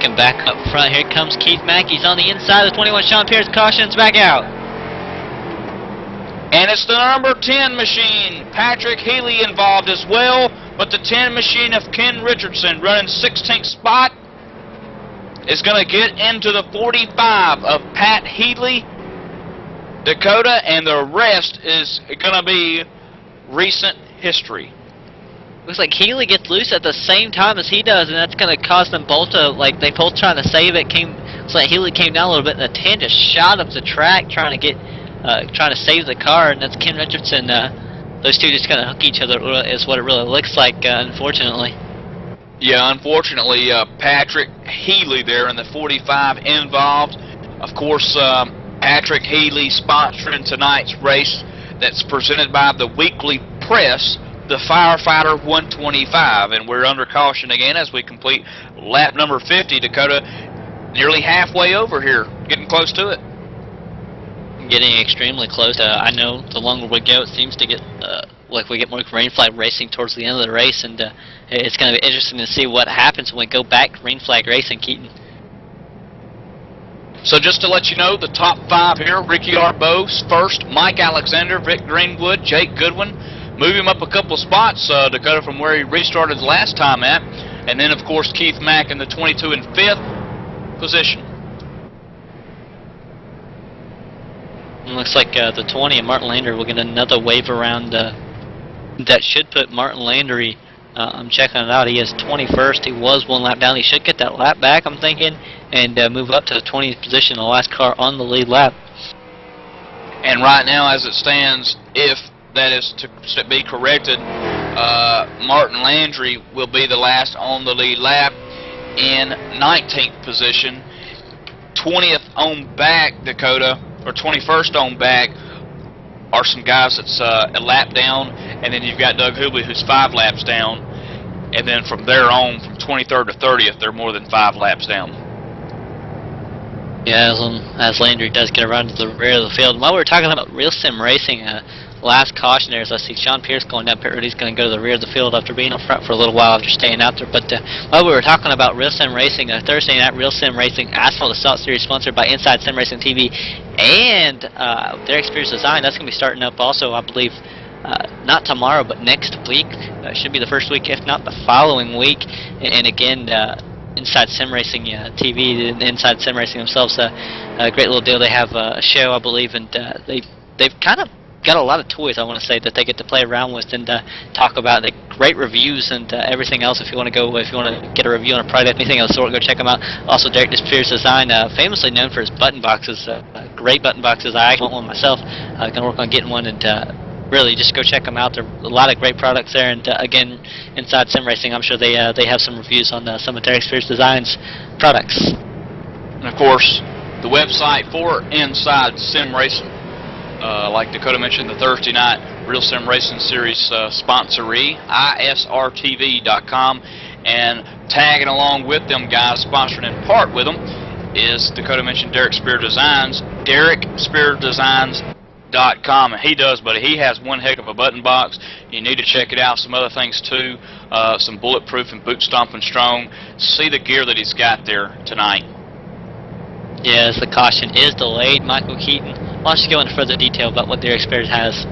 can back up front. Here comes Keith Mack. He's on the inside of the 21. Sean Pierce cautions back out. And it's the number 10 machine, Patrick Healy, involved as well, but the 10 machine of Ken Richardson, running 16th spot, is going to get into the 45 of Pat Healy, Dakota, and the rest is going to be recent history. Looks like Healy gets loose at the same time as he does, and that's going to cause them both to, like, they both trying to save it. Looks like Healy came down a little bit, and the 10 just shot up the track trying to save the car, and that's Ken Richardson. Those two just kind of hook each other is what it really looks like, unfortunately. Yeah, unfortunately, Patrick Healy there in the 45 involved. Of course, Patrick Healy sponsoring tonight's race that's presented by the Weekly Press, the Firefighter 125, and we're under caution again as we complete lap number 50. Dakota, nearly halfway over here, getting close to it. Getting extremely close. I know the longer we go, it seems to get like we get more green flag racing towards the end of the race, and it's going to be interesting to see what happens when we go back green flag racing, Keaton. So just to let you know, the top 5 here: Ricky Arbeau's first, Mike Alexander, Vic Greenwood, Jake Goodwin. Move him up a couple spots, Dakota, from where he restarted last time at. And then, of course, Keith Mack in the 22 and 5th position. Looks like the 20 and Martin Landry will get another wave around that should put Martin Landry, I'm checking it out, he is 21st. He was 1 lap down. He should get that lap back, I'm thinking, and move up to the 20th position, the last car on the lead lap. And right now, as it stands, if that is to be corrected, Martin Landry will be the last on the lead lap in 19th position. 20th on back, Dakota, or 21st on back, are some guys that's a lap down, and then you've got Doug Hubley, who's 5 laps down, and then from there on, from 23rd to 30th, they're more than 5 laps down. Yeah, as Landry does get around to the rear of the field. While we were talking about real sim racing, last caution there is I see Sean Pierce going down pit road. He's going to go to the rear of the field after being up front for a little while after staying out there. But while we were talking about real sim racing, Thursday night real sim racing Asphalt Assault Series sponsored by Inside Sim Racing TV and their Experience Design. That's going to be starting up also, I believe, not tomorrow but next week. Should be the first week, if not the following week. And again, Inside Sim Racing TV, Inside Sim Racing themselves, a great little deal. They have a show, I believe, and they've kind of got a lot of toys, I want to say, that they get to play around with and talk about. The great reviews and everything else. If you want to go, if you want to get a review on a product, anything of the sort, go check them out. Also, Derek Spears Design, famously known for his button boxes, great button boxes. I actually want one myself. I'm going to work on getting one, and really just go check them out. There are a lot of great products there, and again, Inside Sim Racing, I'm sure they have some reviews on some of Derek Spears Design's products. And of course, the website for Inside Sim Racing, like Dakota mentioned, the Thursday night Real Sim Racing Series sponsoree, isrtv.com, and tagging along with them guys, sponsoring in part with them, is Dakota mentioned Derek Spear Designs, DerekSpearDesigns.com, and he does, buddy. He has one heck of a button box. You need to check it out. Some other things too, some bulletproof and boot stomping strong. See the gear that he's got there tonight. Yes, the caution is delayed. Michael Keaton, why don't you go into further detail about what Derek Spears has?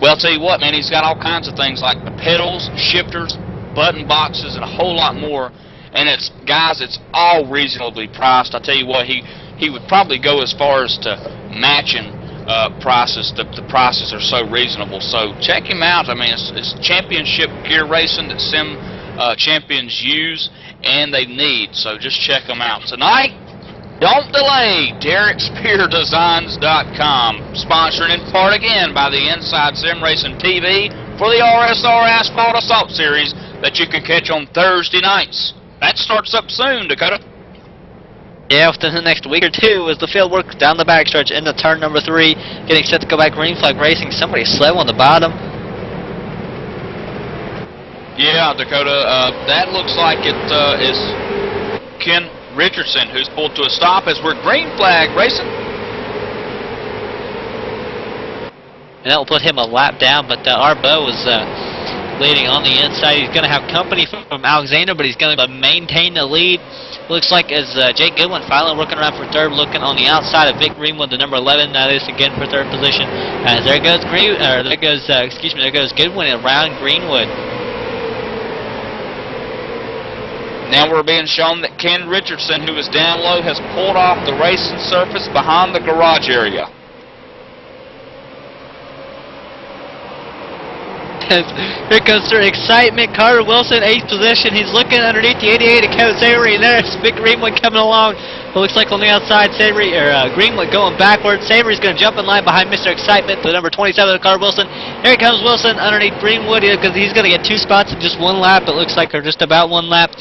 Well, I'll tell you what, man, he's got all kinds of things like the pedals, shifters, button boxes, and a whole lot more. And it's, guys, it's all reasonably priced. I'll tell you what, he would probably go as far as to matching prices. The prices are so reasonable. So check him out. I mean, it's championship gear racing that sim champions use and they need. So just check them out tonight. Don't delay. DerekSpearDesigns.com, sponsored in part again by the Inside Sim Racing TV for the RSR Asphalt Assault Series that you can catch on Thursday nights. That starts up soon, Dakota. Yeah, within the next week or two, as the field works down the backstretch into turn number 3, getting set to go back green flag racing. Somebody slow on the bottom. Yeah, Dakota, that looks like it is Ken Richardson, who's pulled to a stop as we're green flag racing. And that will put him a lap down, but Arbeau is leading on the inside. He's going to have company from Alexander, but he's going to maintain the lead. Looks like as Jake Goodwin finally looking around for third, looking on the outside of Vic Greenwood, the number 11. That is again for third position. As there goes there goes Goodwin around Greenwood. Now we're being shown that Ken Richardson, who is down low, has pulled off the racing surface behind the garage area. Here comes their excitement. Carter Wilson, 8th position. He's looking underneath the 88 of Coat Savory. There's Vic Greenwood coming along. It looks like on the outside, Savory or Greenwood going backwards. Savory's going to jump in line behind Mr. Excitement, the number 27 of Carter Wilson. Here comes Wilson underneath Greenwood because he's going to get 2 spots in just 1 lap. It looks like, or just about 1 lap.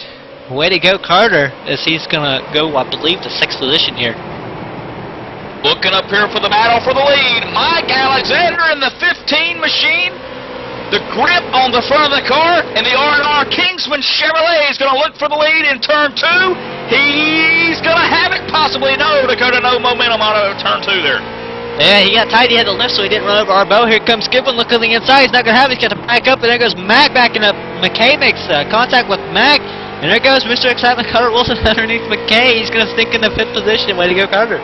Way to go, Carter, as he's going to go, I believe, to 6th position here. Looking up here for the battle for the lead. Mike Alexander in the 15 machine. The grip on the front of the car, and the R&R Kingsman Chevrolet is going to look for the lead in turn 2. He's going to have it, possibly. No, Dakota, no momentum on turn 2 there. Yeah, he got tight. He had the lift, so he didn't run over Arbeau. Here comes Goodwin. Look on the inside. He's not going to have it. He's got to back up, and there goes Mac backing up. McKay makes contact with Mac, and there goes Mr. Excitement Carter Wilson underneath McKay. He's going to stick in the 5th position. Way to go, Carter.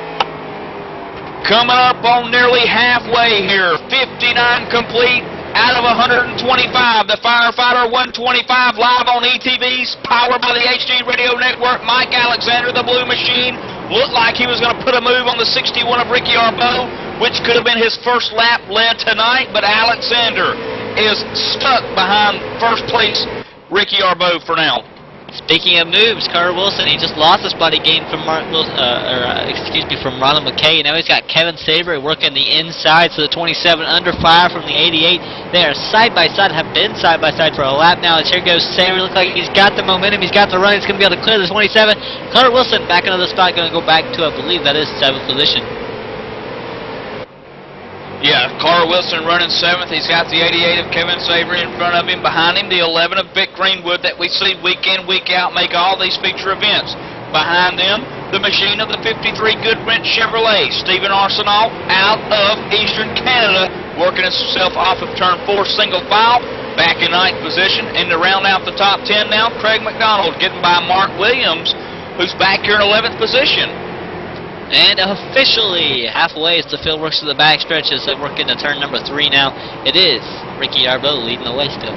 Coming up on nearly halfway here. 59 complete. Out of 125, the Firefighter 125 live on ETVs, powered by the HD Radio Network. Mike Alexander, the Blue Machine, looked like he was going to put a move on the 61 of Ricky Arbeau, which could have been his first lap led tonight, but Alexander is stuck behind first place Ricky Arbeau for now. Speaking of moves, Carter Wilson, he just lost his buddy game from from Ronald McKay. Now he's got Kevin Sabre working the inside, so the 27 under fire from the 88. They are side by side, have been side by side for a lap now. As here goes Sabre, looks like he's got the momentum, he's got the run, he's going to be able to clear the 27. Carter Wilson back into the spot, going to go back to, I believe that is 7th position. Yeah, Carter Wilson running 7th. He's got the 88 of Kevin Sabre in front of him. Behind him, the 11 of Vic Greenwood that we see week in, week out make all these feature events. Behind them, the machine of the 53 Goodwin Chevrolet. Stephen Arsenault out of Eastern Canada, working himself off of turn 4 single file. Back in 9th position. And to round out the top 10 now, Craig McDonald getting by Mark Williams, who's back here in 11th position. And officially halfway as the field works to the backstretch as they work into turn number 3 now. It is Ricky Arbeau leading the way still.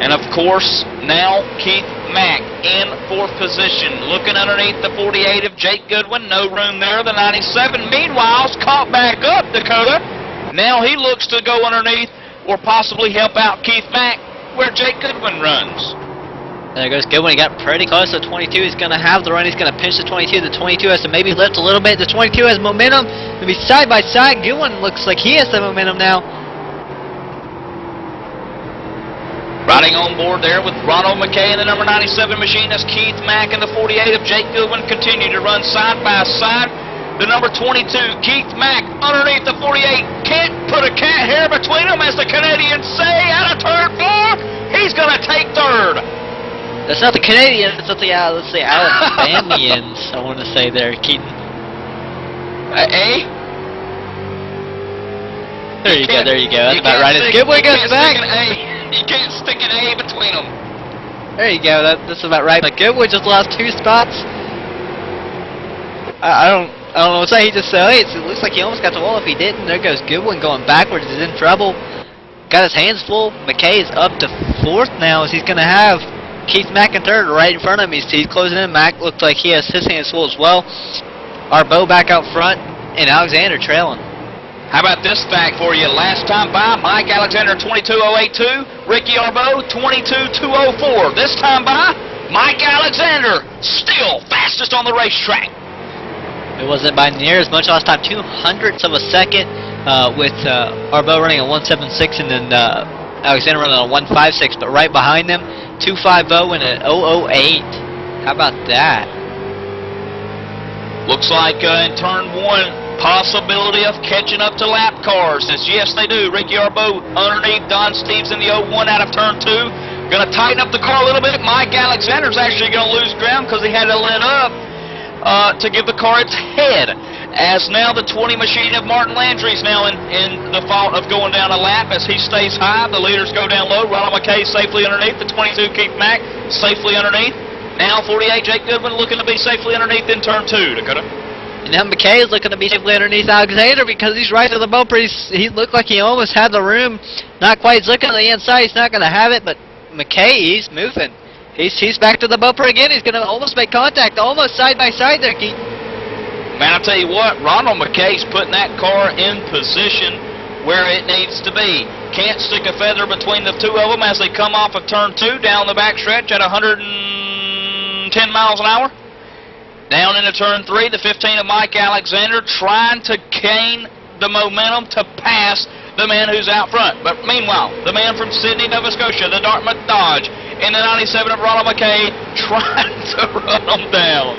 And of course, now Keith Mack in 4th position. Looking underneath the 48 of Jake Goodwin. No room there. The 97, meanwhile, is caught back up, Dakota. Now he looks to go underneath or possibly help out Keith Mack where Jake Goodwin runs. There goes Goodwin. He got pretty close to the 22. He's going to have the run. He's going to pinch the 22. The 22 has to maybe lift a little bit. The 22 has momentum. Maybe side by side. Goodwin looks like he has the momentum now. Riding on board there with Ronald McKay in the number 97 machine as Keith Mack and the 48 of Jake Goodwin continue to run side by side. The number 22, Keith Mack, underneath the 48. Can't put a cat hair between them, as the Canadians say, out of turn 4. He's going to take 3rd. That's not the Canadians, that's what the, let's say, Alabamians, I want to say there, Keaton. A? There you go, there you go. That's about right. As Goodwin goes back. You can't stick an A between them. There you go, that's about right. But Goodwin just lost 2 spots. I don't know what to say. He just said, hey, it looks like he almost got the wall. If he didn't, there goes Goodwin going backwards. He's in trouble. Got his hands full. McKay is up to 4th now as he's going to have Keith Mack in 3rd right in front of him. He's closing in. Mack looks like he has his hands full as well. Arbeau back out front, and Alexander trailing. How about this fact for you? Last time by, Mike Alexander 22.082, Ricky Arbeau 22.204. This time by, Mike Alexander still fastest on the racetrack. It wasn't by near as much last time, 0.02 of a second with Arbeau running a 1.76 and then Alexander running a 1.56, but right behind them, 2.50 and an 0.008. How about that? Looks like in turn 1, possibility of catching up to lap cars. As yes, they do. Ricky Arbeau underneath Don Steves in the 0.1 out of turn 2. Going to tighten up the car a little bit. Mike Alexander's actually going to lose ground because he had to let up to give the car its head. As now the 20 machine of Martin Landry's now in the fault of going down a lap as he stays high. The leaders go down low. Ronald McKay safely underneath. The 22 Keith Mack safely underneath. Now 48 Jake Goodwin looking to be safely underneath in turn 2, Dakota. And now McKay is looking to be safely underneath Alexander because he's right to the bumper. He looked like he almost had the room. Not quite. He's looking at the inside. He's not going to have it, but McKay, he's moving. He's back to the bumper again. He's going to almost make contact. Almost side by side there, Keith. Man, I'll tell you what, Ronald McKay's putting that car in position where it needs to be. Can't stick a feather between the two of them as they come off of turn 2 down the backstretch at 110 miles an hour. Down into turn 3, the 15 of Mike Alexander trying to gain the momentum to pass the man who's out front. But meanwhile, the man from Sydney, Nova Scotia, the Dartmouth Dodge, in the 97 of Ronald McKay, trying to run them down.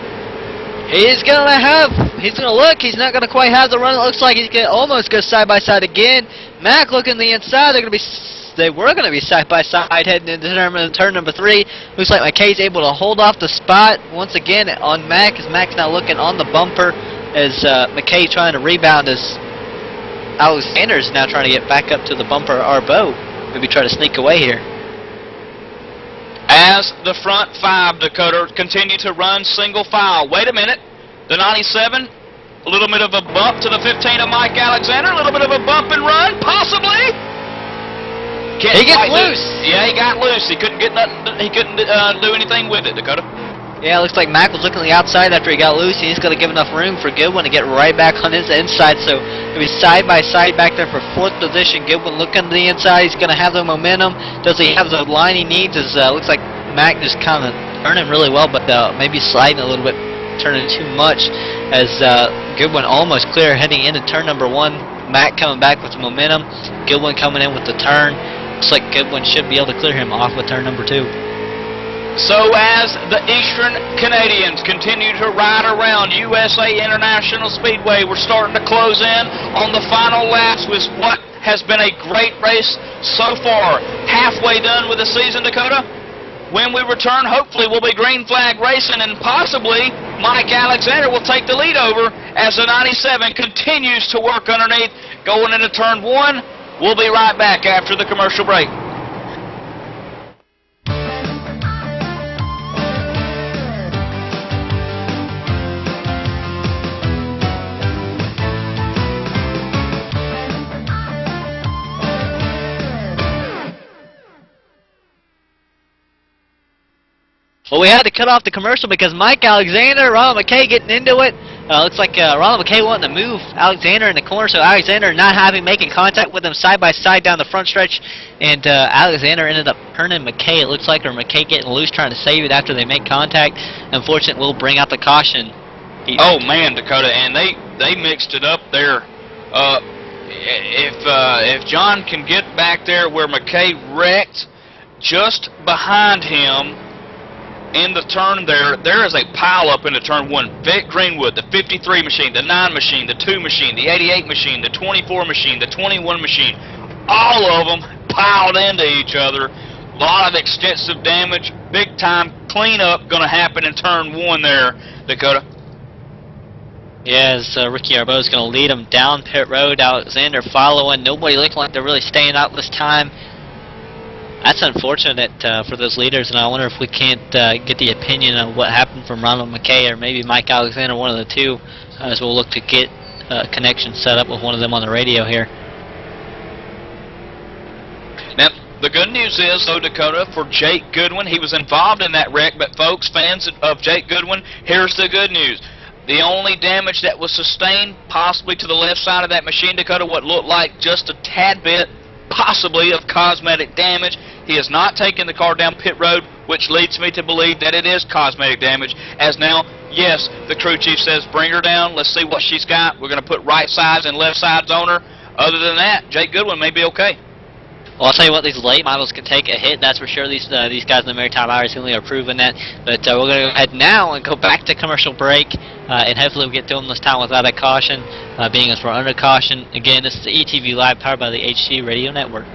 He's gonna look. He's not gonna quite have the run. It looks like he's gonna almost go side by side again. Mac looking the inside. They were gonna be side by side heading into turn number 3. Looks like McKay's able to hold off the spot once again on Mac, as Mac's now looking on the bumper as McKay trying to rebound as Alexander's now trying to get back up to the bumper Arbo. Maybe try to sneak away here. As the front 5, Dakota, continue to run single file. Wait a minute. The 97, a little bit of a bump to the 15 of Mike Alexander, a little bit of a bump and run, possibly. He gets loose. Yeah, he got loose. He couldn't get nothing. He couldn't do anything with it, Dakota. Yeah, it looks like Mac was looking on the outside after he got loose. He's going to give enough room for Goodwin to get right back on his inside. So he'll be side by side back there for 4th position. Goodwin looking to the inside. He's going to have the momentum. Does he have the line he needs? Looks like Mac just kind of turning really well, but maybe sliding a little bit, turning too much as Goodwin almost clear heading into turn number 1. Mac coming back with the momentum. Goodwin coming in with the turn. Looks like Goodwin should be able to clear him off with turn number 2. So as the Eastern Canadians continue to ride around USA International Speedway, we're starting to close in on the final laps with what has been a great race so far. Halfway done with the season, Dakota. When we return, hopefully we'll be green flag racing, and possibly Mike Alexander will take the lead over as the 97 continues to work underneath, going into turn 1. We'll be right back after the commercial break. Well, we had to cut off the commercial because Mike Alexander, Ronald McKay getting into it. Looks like Ronald McKay wanting to move Alexander in the corner, so Alexander not making contact with him side by side down the front stretch, and Alexander ended up turning McKay, it looks like, or McKay getting loose trying to save it after they make contact. Unfortunately, we'll bring out the caution. Oh man, Dakota, and they mixed it up there. If John can get back there where McKay wrecked, just behind him in the turn there is a pile up into turn 1. Vic Greenwood, the 53 machine, the 9 machine, the 2 machine, the 88 machine, the 24 machine, the 21 machine, all of them piled into each other. A lot of extensive damage, big time cleanup going to happen in turn 1 there, Dakota. Yeah, as Ricky Arbo is going to lead him down pit road. Alexander following. Nobody looking like they're really staying out this time. That's unfortunate for those leaders, and I wonder if we can't get the opinion of what happened from Ronald McKay or maybe Mike Alexander, one of the two, as we'll look to get a connection set up with one of them on the radio here. Now, the good news is, though, Dakota, for Jake Goodwin, he was involved in that wreck, but folks, fans of Jake Goodwin, here's the good news. The only damage that was sustained, possibly to the left side of that machine, Dakota, what looked like just a tad bit, possibly, of cosmetic damage. He has not taken the car down pit road, which leads me to believe that it is cosmetic damage, as now, yes, the crew chief says, bring her down, let's see what she's got. We're going to put right sides and left sides on her. Other than that, Jake Goodwin may be okay. Well, I'll tell you what, these late models can take a hit, that's for sure. These guys in the Maritime Iracing are proving that. But we're going to go ahead now and go back to commercial break, and hopefully we'll get through them this time without a caution, being as we're under caution. Again, this is the ETV Live, powered by the HC Radio Network.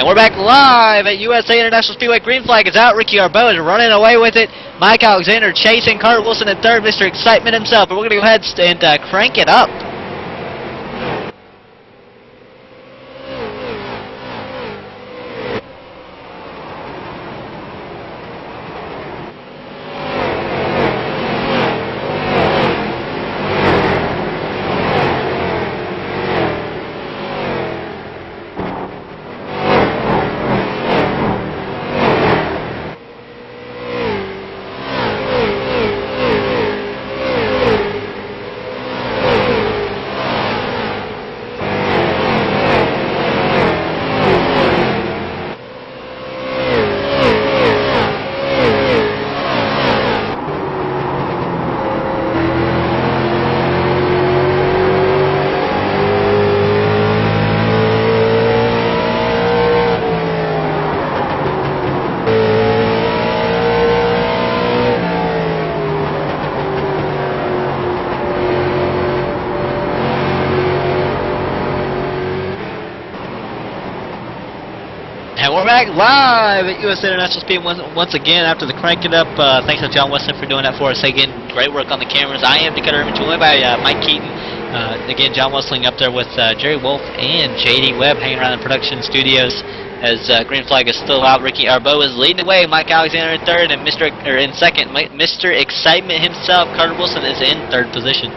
And we're back live at USA International Speedway. Green flag is out. Ricky Arbeau is running away with it. Mike Alexander chasing. Carter Wilson in third. Mr. Excitement himself. But we're going to go ahead and crank it up. We're back live at USA International Speed once again after the crank it up. Thanks to John Weston for doing that for us. Again, great work on the cameras. I am Dakota Irvin, joined by Mike Keaton. Again, John Westling up there with Jerry Wolf and JD Webb hanging around the production studios as green flag is still out. Ricky Arbeau is leading the way. Mike Alexander in third, and in second. Mr. Excitement himself, Carter Wilson, is in third position.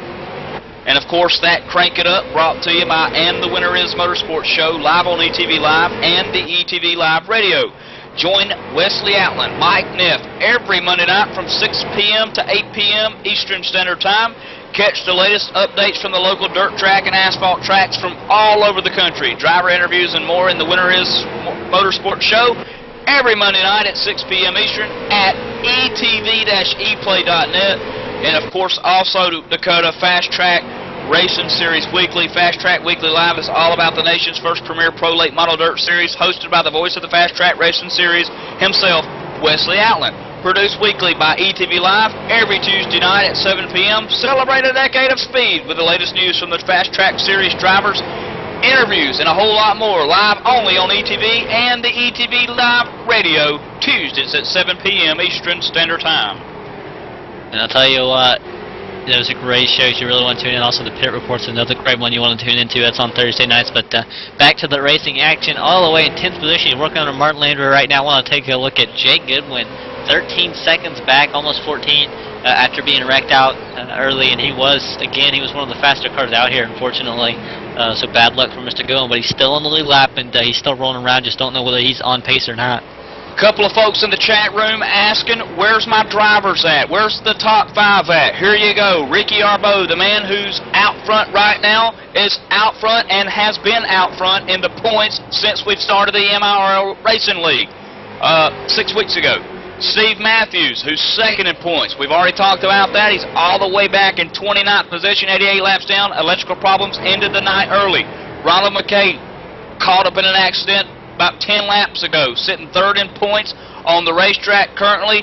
And of course, that Crank It Up brought to you by And the Winner Is Motorsports Show, live on ETV Live and the ETV Live Radio. Join Wesley Outland, Mike Neff, every Monday night from 6 p.m. to 8 p.m. Eastern Standard Time. Catch the latest updates from the local dirt track and asphalt tracks from all over the country. Driver interviews and more in the Winner Is Motorsports Show every Monday night at 6 p.m. Eastern at etv-eplay.net. And of course, also Dakota, Fast Track Racing Series Weekly. Fast Track Weekly Live is all about the nation's first premier pro late model dirt series, hosted by the voice of the Fast Track Racing Series himself, Wesley Outland. Produced weekly by ETV Live every Tuesday night at 7 p.m. Celebrate a decade of speed with the latest news from the Fast Track Series drivers, interviews, and a whole lot more. Live only on ETV and the ETV Live Radio, Tuesdays at 7 p.m. Eastern Standard Time. And I'll tell you what, it was a great show. You really want to tune in. Also, the Pit Report's another great one you want to tune into. That's on Thursday nights. But back to the racing action, all the way in 10th position. You're working on a Martin Landry right now. I want to take a look at Jake Goodwin, 13 seconds back, almost 14, after being wrecked out early. And he was one of the faster cars out here, unfortunately. So bad luck for Mr. Goodwin. But he's still on the lead lap, and he's still rolling around. Just don't know whether he's on pace or not. Couple of folks in the chat room asking, where's my drivers at? Where's the top 5 at? Here you go. Ricky Arbeau, the man who's out front right now, is out front and has been out front in the points since we've started the MIRL Racing League 6 weeks ago. Steve Matthews, who's second in points. We've already talked about that. He's all the way back in 29th position, 88 laps down. Electrical problems ended the night early. Ronald McKay caught up in an accident about 10 laps ago, sitting third in points on the racetrack currently.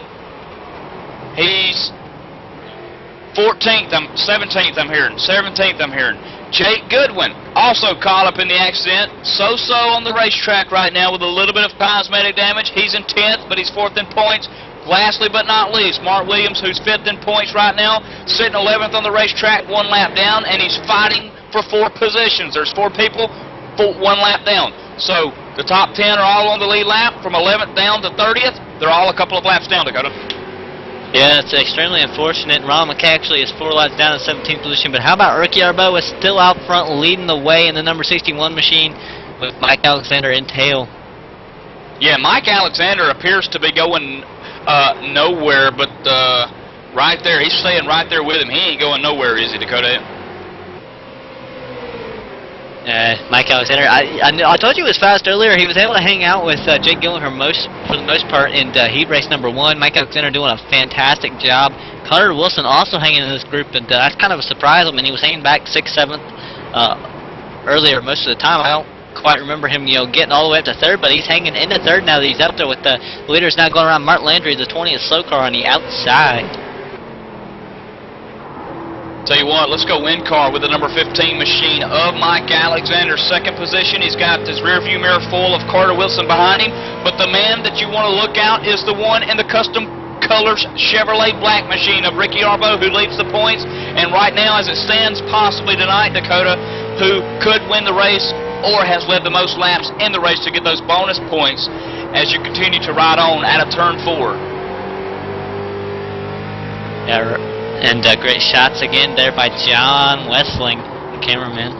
He's 17th I'm hearing. Jake Goodwin also caught up in the accident, so-so on the racetrack right now with a little bit of cosmetic damage. He's in 10th, but he's 4th in points. Lastly but not least, Mark Williams, who's 5th in points right now, sitting 11th on the racetrack, 1 lap down, and he's fighting for 4 positions. There's 4 people, 1 lap down. So the top 10 are all on the lead lap, from 11th down to 30th. They're all a couple of laps down, Dakota. Yeah, it's extremely unfortunate. Ronald McKay actually is 4 laps down in 17th position. But how about Ricky Arbeau is still out front, leading the way in the number 61 machine with Mike Alexander in tail. Yeah, Mike Alexander appears to be going nowhere, but right there, he's staying right there with him. He ain't going nowhere, is he, Dakota? Mike Alexander, I told you he was fast earlier. He was able to hang out with Jake Gillen for the most part in heat race number 1. Mike Alexander doing a fantastic job. Carter Wilson also hanging in this group, and that's kind of a surprise. I mean, he was hanging back 6th, 7th earlier most of the time. I don't quite remember him, getting all the way up to 3rd, but he's hanging in the 3rd now that he's up there with the leaders now going around. Martin Landry, the 20th slow car on the outside. Tell you what, let's go in car with the number 15 machine of Mike Alexander. Second position, he's got his rear view mirror full of Carter Wilson behind him. But the man that you want to look out is the one in the custom colors Chevrolet black machine of Ricky Arbo, who leads the points. And right now, as it stands, possibly tonight, Dakota, who could win the race or has led the most laps in the race to get those bonus points as you continue to ride on out of turn 4. Yeah, and great shots again there by John Westling, the cameraman.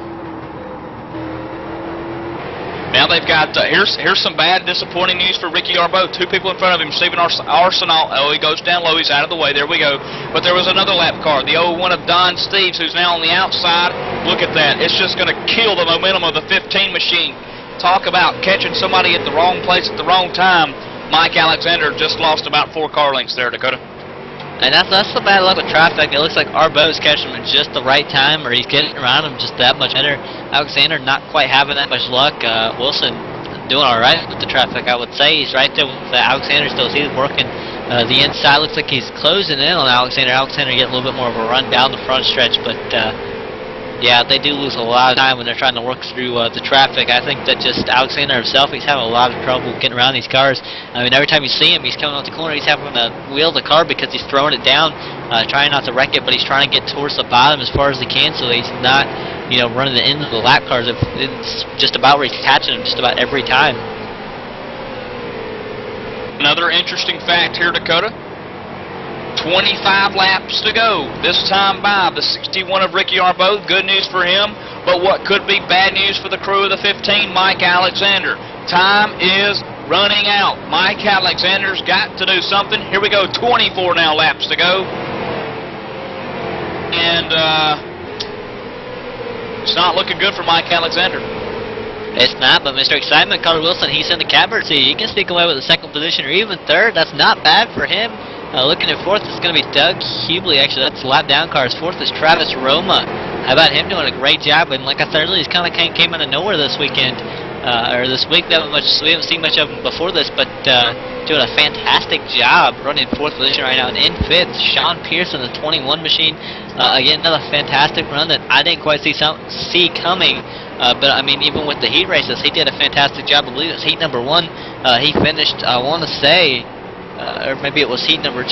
Now they've got, here's some bad, disappointing news for Ricky Arbo. 2 people in front of him, Stephen Arsenal. Oh, he goes down low, he's out of the way, there we go. But there was another lap car, the 01 of Don Steves, who's now on the outside. Look at that, it's just going to kill the momentum of the 15 machine. Talk about catching somebody at the wrong place at the wrong time. Mike Alexander just lost about 4 car lengths there, Dakota. And that's the bad luck with traffic. It looks like Arbo's catching him at just the right time, or he's getting around him just that much better. Alexander not quite having that much luck. Wilson doing all right with the traffic, I would say. He's right there with Alexander still. He's working the inside. Looks like he's closing in on Alexander. Alexander getting a little bit more of a run down the front stretch, but yeah, they do lose a lot of time when they're trying to work through the traffic. I think that just Alexander himself, he's having a lot of trouble getting around these cars. I mean, every time you see him, he's coming off the corner, he's having to wheel the car because he's throwing it down, trying not to wreck it, but he's trying to get towards the bottom as far as he can, so he's not, you know, running the end of the lap cars. It's just about where he's catching them just about every time. Another interesting fact here, Dakota. 25 laps to go, this time by the 61 of Ricky Arbo. Good news for him, but what could be bad news for the crew of the 15, Mike Alexander. Time is running out. Mike Alexander's got to do something. Here we go, 24 now laps to go. And it's not looking good for Mike Alexander. It's not, but Mr. Excitement, Carter Wilson, he's in the catbird seat. He can sneak away with a second position or even third. That's not bad for him. Looking at fourth is going to be Doug Hubley. Actually, that's lap down cars. Fourth is Travis Roma. How about him doing a great job? And like I said earlier, he's kind of came out of nowhere this weekend, or this week. We haven't seen much of him before this, but doing a fantastic job running fourth position right now. And in fifth, Sean Pearson, the 21 machine. Again, another fantastic run that I didn't quite see coming. But I mean, even with the heat races, he did a fantastic job. I believe it was heat number 1. He finished, I want to say, or maybe it was heat number 2.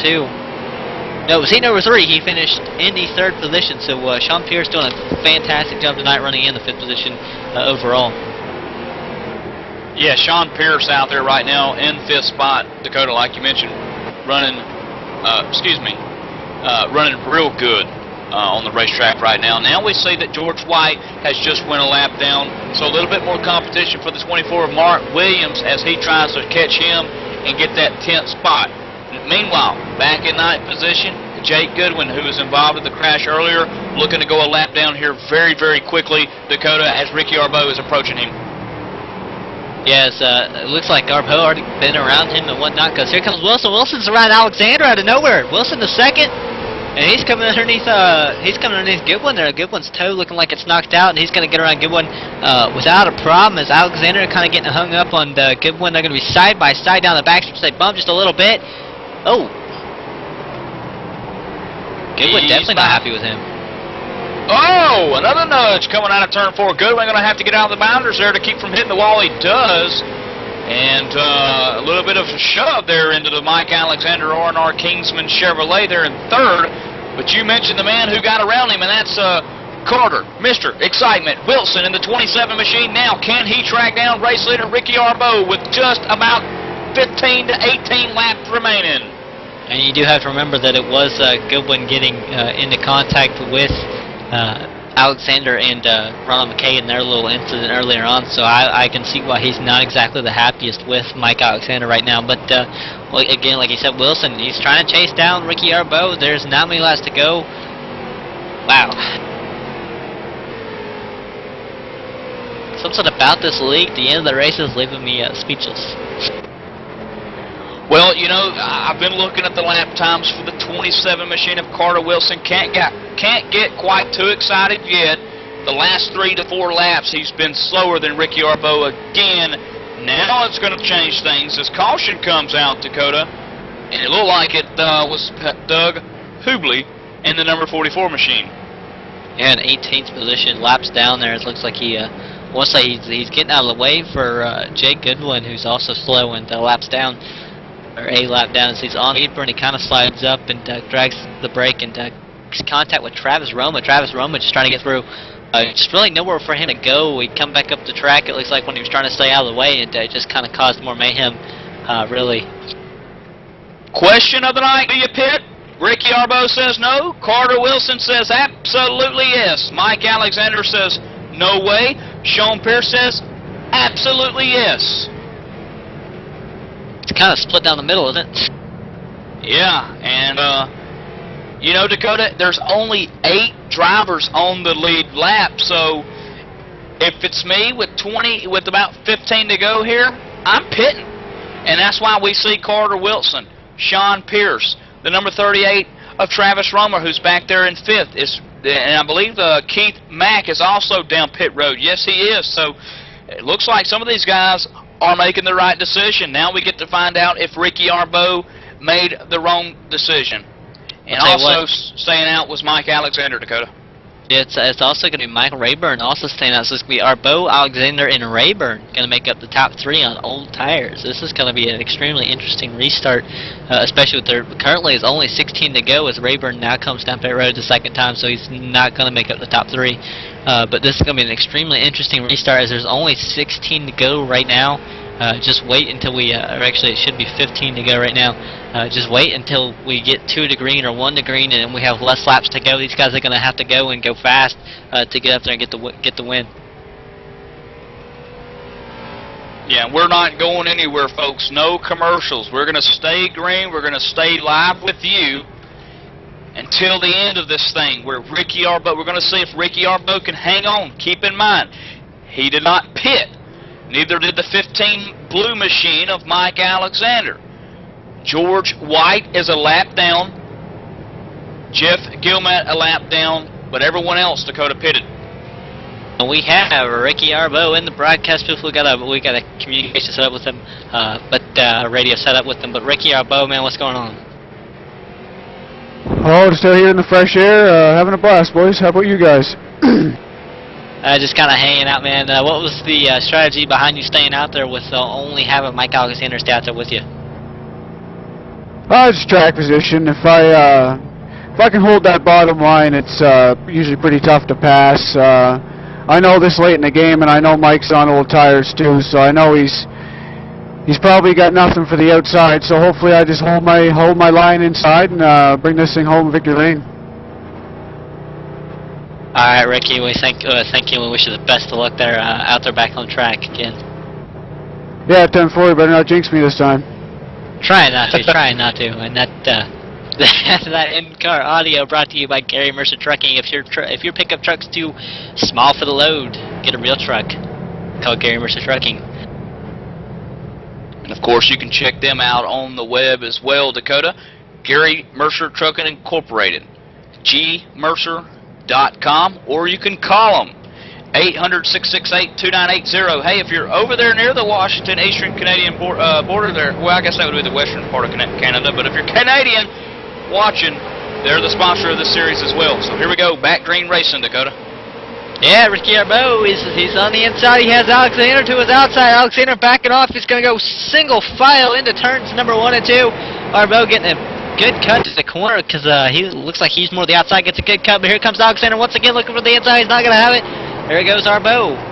No, it was heat number 3. He finished in the 3rd position. So Sean Pierce doing a fantastic job tonight, running in the 5th position overall. Yeah, Sean Pierce out there right now in 5th spot, Dakota, like you mentioned, running real good on the racetrack right now. Now we see that George White has just went a lap down, so a little bit more competition for the 24 of Mark Williams as he tries to catch him and get that 10th spot. Meanwhile, back in 9th position, Jake Goodwin, who was involved in the crash earlier, looking to go a lap down here very, very quickly, Dakota, as Ricky Arbo is approaching him. Yes, it looks like Arbo already been around him and whatnot, because here comes Wilson. Wilson's around Alexander out of nowhere. Wilson the second, and he's coming underneath Goodwin there. Goodwin's toe looking like it's knocked out, and he's going to get around Goodwin without a problem, as Alexander kind of getting hung up on Goodwin. They're going to be side by side down the back stretch. They bump just a little bit. Oh, Goodwin definitely not happy with him. Oh, another nudge coming out of turn 4. Goodwin going to have to get out of the bounders there to keep from hitting the wall. He does. And a little bit of a shove there into the Mike Alexander R&R Kingsman Chevrolet there in 3rd. But you mentioned the man who got around him, and that's Carter, Mr. Excitement, Wilson in the 27 machine. Now, can he track down race leader Ricky Arbo with just about 15 to 18 laps remaining? And you do have to remember that it was Goodwin getting into contact with Alexander and Ronald McKay in their little incident earlier on, so I can see why he's not exactly the happiest with Mike Alexander right now. But well, again, like you said, Wilson, he's trying to chase down Ricky Arbo. There's not many laps to go. Wow. Something about this league, the end of the race is leaving me speechless. Well, you know, I've been looking at the lap times for the 27 machine of Carter Wilson. Can't get quite too excited yet. The last 3 to 4 laps, he's been slower than Ricky Arbo again. Now it's going to change things as caution comes out, Dakota. And it looked like it was Doug Hubley in the number 44 machine. Yeah, in 18th position, laps down there. It looks like he, once he's getting out of the way for Jake Goodwin, who's also slow, and laps down, or a lap down. As he's on the apron, he kind of slides up and drags the brake and makes contact with Travis Roma. Travis Roma just trying to get through. Just really nowhere for him to go. He'd come back up the track, it looks like, when he was trying to stay out of the way, and it just kind of caused more mayhem, really. Question of the night, do you pit? Ricky Arbo says no. Carter Wilson says absolutely yes. Mike Alexander says no way. Sean Pierce says absolutely yes. It's kind of split down the middle, isn't it? Yeah, and you know, Dakota, there's only 8 drivers on the lead lap, so if it's me with about 15 to go here, I'm pitting. And that's why we see Carter Wilson, Sean Pierce, the number 38 of Travis Romer, who's back there in 5th. And I believe Keith Mack is also down pit road. Yes, he is. So it looks like some of these guys are making the right decision. Now we get to find out if Ricky Arbo made the wrong decision. And also staying out was Mike Alexander, Dakota. It's also going to be Michael Rayburn also staying out. So it's going to be Arbo, Alexander, and Rayburn going to make up the top 3 on old tires. This is going to be an extremely interesting restart, especially with there currently is only 16 to go as Rayburn now comes down pit road the second time, so he's not going to make up the top 3. But this is going to be an extremely interesting restart as there's only 16 to go right now. Just wait until we, or actually it should be 15 to go right now. Just wait until we get 2 to green or 1 to green, and we have less laps to go. These guys are going to have to go and go fast to get up there and get the win. Yeah, we're not going anywhere, folks. No commercials. We're going to stay green. We're going to stay live with you until the end of this thing. Where Ricky Arbo, we're going to see if Ricky Arbo can hang on. Keep in mind, he did not pit. Neither did the 15 blue machine of Mike Alexander. George White is a lap down. Jeff Gilmat a lap down. But everyone else, Dakota, pitted. And we have Ricky Arbo in the broadcast booth. We got a communication set up with him, radio set up with him. But Ricky Arbo, man, what's going on? Oh, still here in the fresh air, having a blast, boys. How about you guys? Just kind of hanging out, man. What was the strategy behind you staying out there with only having Mike Alexander stay out there with you? Just track position. If I can hold that bottom line, it's usually pretty tough to pass. I know this late in the game, and I know Mike's on old tires too, so I know he's probably got nothing for the outside. So hopefully, I just hold my line inside and bring this thing home victory lane. All right, Ricky, we thank you and we wish you the best of luck there out there back on track again. Yeah, 10-4, better not jinx me this time. Trying not to. And that in-car audio brought to you by Gary Mercer Trucking. If your pickup truck's too small for the load, get a real truck. Call Gary Mercer Trucking. And of course, you can check them out on the web as well, Dakota. Gary Mercer Trucking Incorporated. gmercer.com, or you can call them 800-668-2980. Hey, if you're over there near the Washington Eastern Canadian border there, well, I guess that would be the western part of Canada, but if you're Canadian watching, they're the sponsor of this series as well. So here we go, back green racing, Dakota. Yeah, Ricky Arbo, he's on the inside. He has Alexander to his outside. Alexander backing off. He's going to go single file into turns number 1 and 2. Arbo getting a good cut to the corner because he looks like he's more the outside, gets a good cut, but here comes Alexander once again looking for the inside. He's not going to have it. There goes Arbo.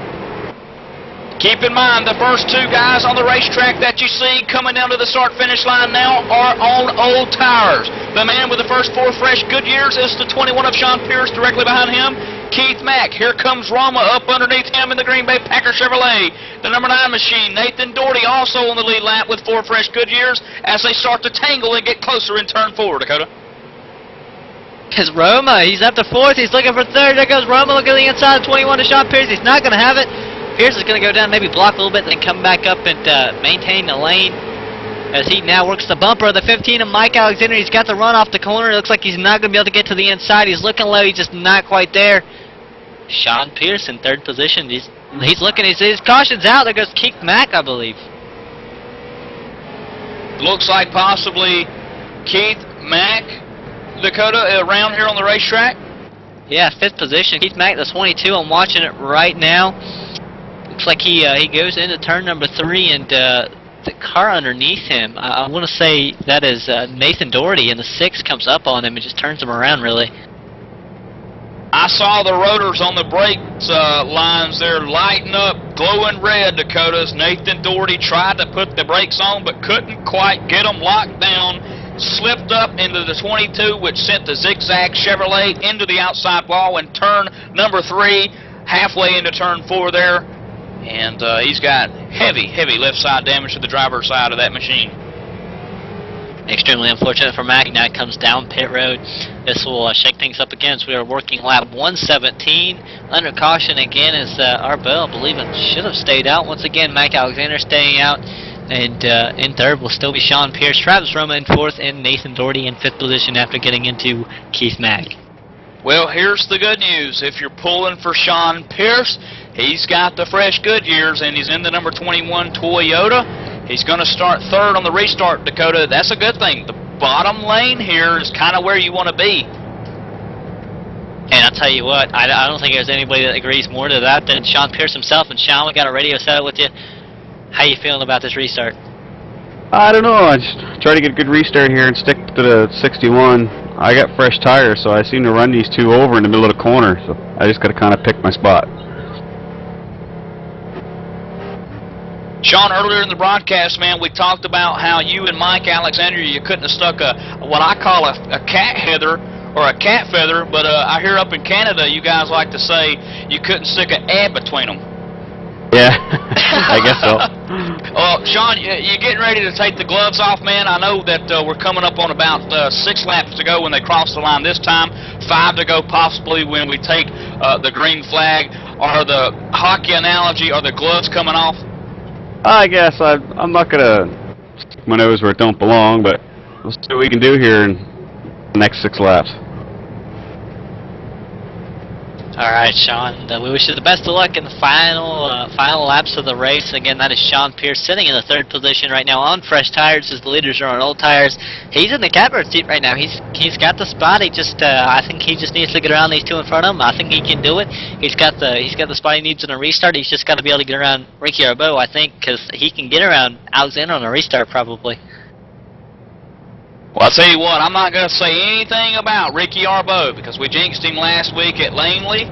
Keep in mind, the first 2 guys on the racetrack that you see coming down to the start-finish line now are on old tires. The man with the first 4 fresh Goodyears is the 21 of Sean Pierce. Directly behind him, Keith Mack. Here comes Rama up underneath him in the Green Bay Packer Chevrolet. The number 9 machine, Nathan Doherty, also on the lead lap with 4 fresh Goodyears as they start to tangle and get closer in turn 4, Dakota. Because Roma, he's up to 4th. He's looking for 3rd. There goes Roma. Look at the inside of 21 to Sean Pierce. He's not going to have it. Pierce is going to go down, maybe block a little bit, then come back up and maintain the lane as he now works the bumper of the 15 of Mike Alexander. He's got the run off the corner. It looks like he's not going to be able to get to the inside. He's looking low. He's just not quite there. Sean Pierce in 3rd position. He's looking. His caution's out. There goes Keith Mack, I believe. Looks like possibly Keith Mack, Dakota, around here on the racetrack. Yeah, 5th position. Keith Mack, the 22. I'm watching it right now. Looks like he goes into turn number 3, and the car underneath him, I want to say that is Nathan Doherty, and the 6 comes up on him and just turns him around, really. I saw the rotors on the brakes lines there lighting up, glowing red, Dakota, as Nathan Doherty tried to put the brakes on but couldn't quite get them locked down. Slipped up into the 22, which sent the zigzag Chevrolet into the outside wall and turn number 3, halfway into turn 4 there. And he's got heavy left side damage to the driver's side of that machine. Extremely unfortunate for Mack. Now it comes down pit road. This will shake things up again as we are working lap 117. Under caution again is Arbeau. I believe it should have stayed out. Once again, Mike Alexander staying out. And in 3rd will still be Sean Pierce. Travis Roma in 4th, and Nathan Doherty in 5th position after getting into Keith Mack. Well, here's the good news. If you're pulling for Sean Pierce, he's got the fresh Goodyears, and he's in the number 21 Toyota. He's going to start 3rd on the restart, Dakota. That's a good thing. The bottom lane here is kind of where you want to be. And I'll tell you what, I don't think there's anybody that agrees more to that than Sean Pierce himself. And Sean, we got a radio set up with you. How you feeling about this restart? I don't know. I just try to get a good restart here and stick to the 61. I got fresh tires, so I seem to run these 2 over in the middle of the corner. So I just got to kind of pick my spot. Sean, earlier in the broadcast, man, we talked about how you and Mike Alexander, you couldn't have stuck what I call a cat heather or a cat feather, but I hear up in Canada you guys like to say you couldn't stick an ad between them. Yeah, I guess so. Sean, you getting ready to take the gloves off, man? I know that we're coming up on about 6 laps to go when they cross the line this time, 5 to go possibly when we take the green flag. Are the hockey analogy, are the gloves coming off? I guess I'm not going to stick my nose where it don't belong, but we'll see what we can do here in the next 6 laps. All right, Sean. We wish you the best of luck in the final laps of the race. Again, that is Sean Pierce sitting in the 3rd position right now on fresh tires as the leaders are on old tires. He's in the catbird seat right now. He's got the spot. He just I think he just needs to get around these 2 in front of him. I think he can do it. He's got the spot he needs in a restart. He's just got to be able to get around Ricky Arbeau, I think, because he can get around Alexander on a restart probably. Well, I'll tell you what, I'm not going to say anything about Ricky Arbeau because we jinxed him last week at Langley.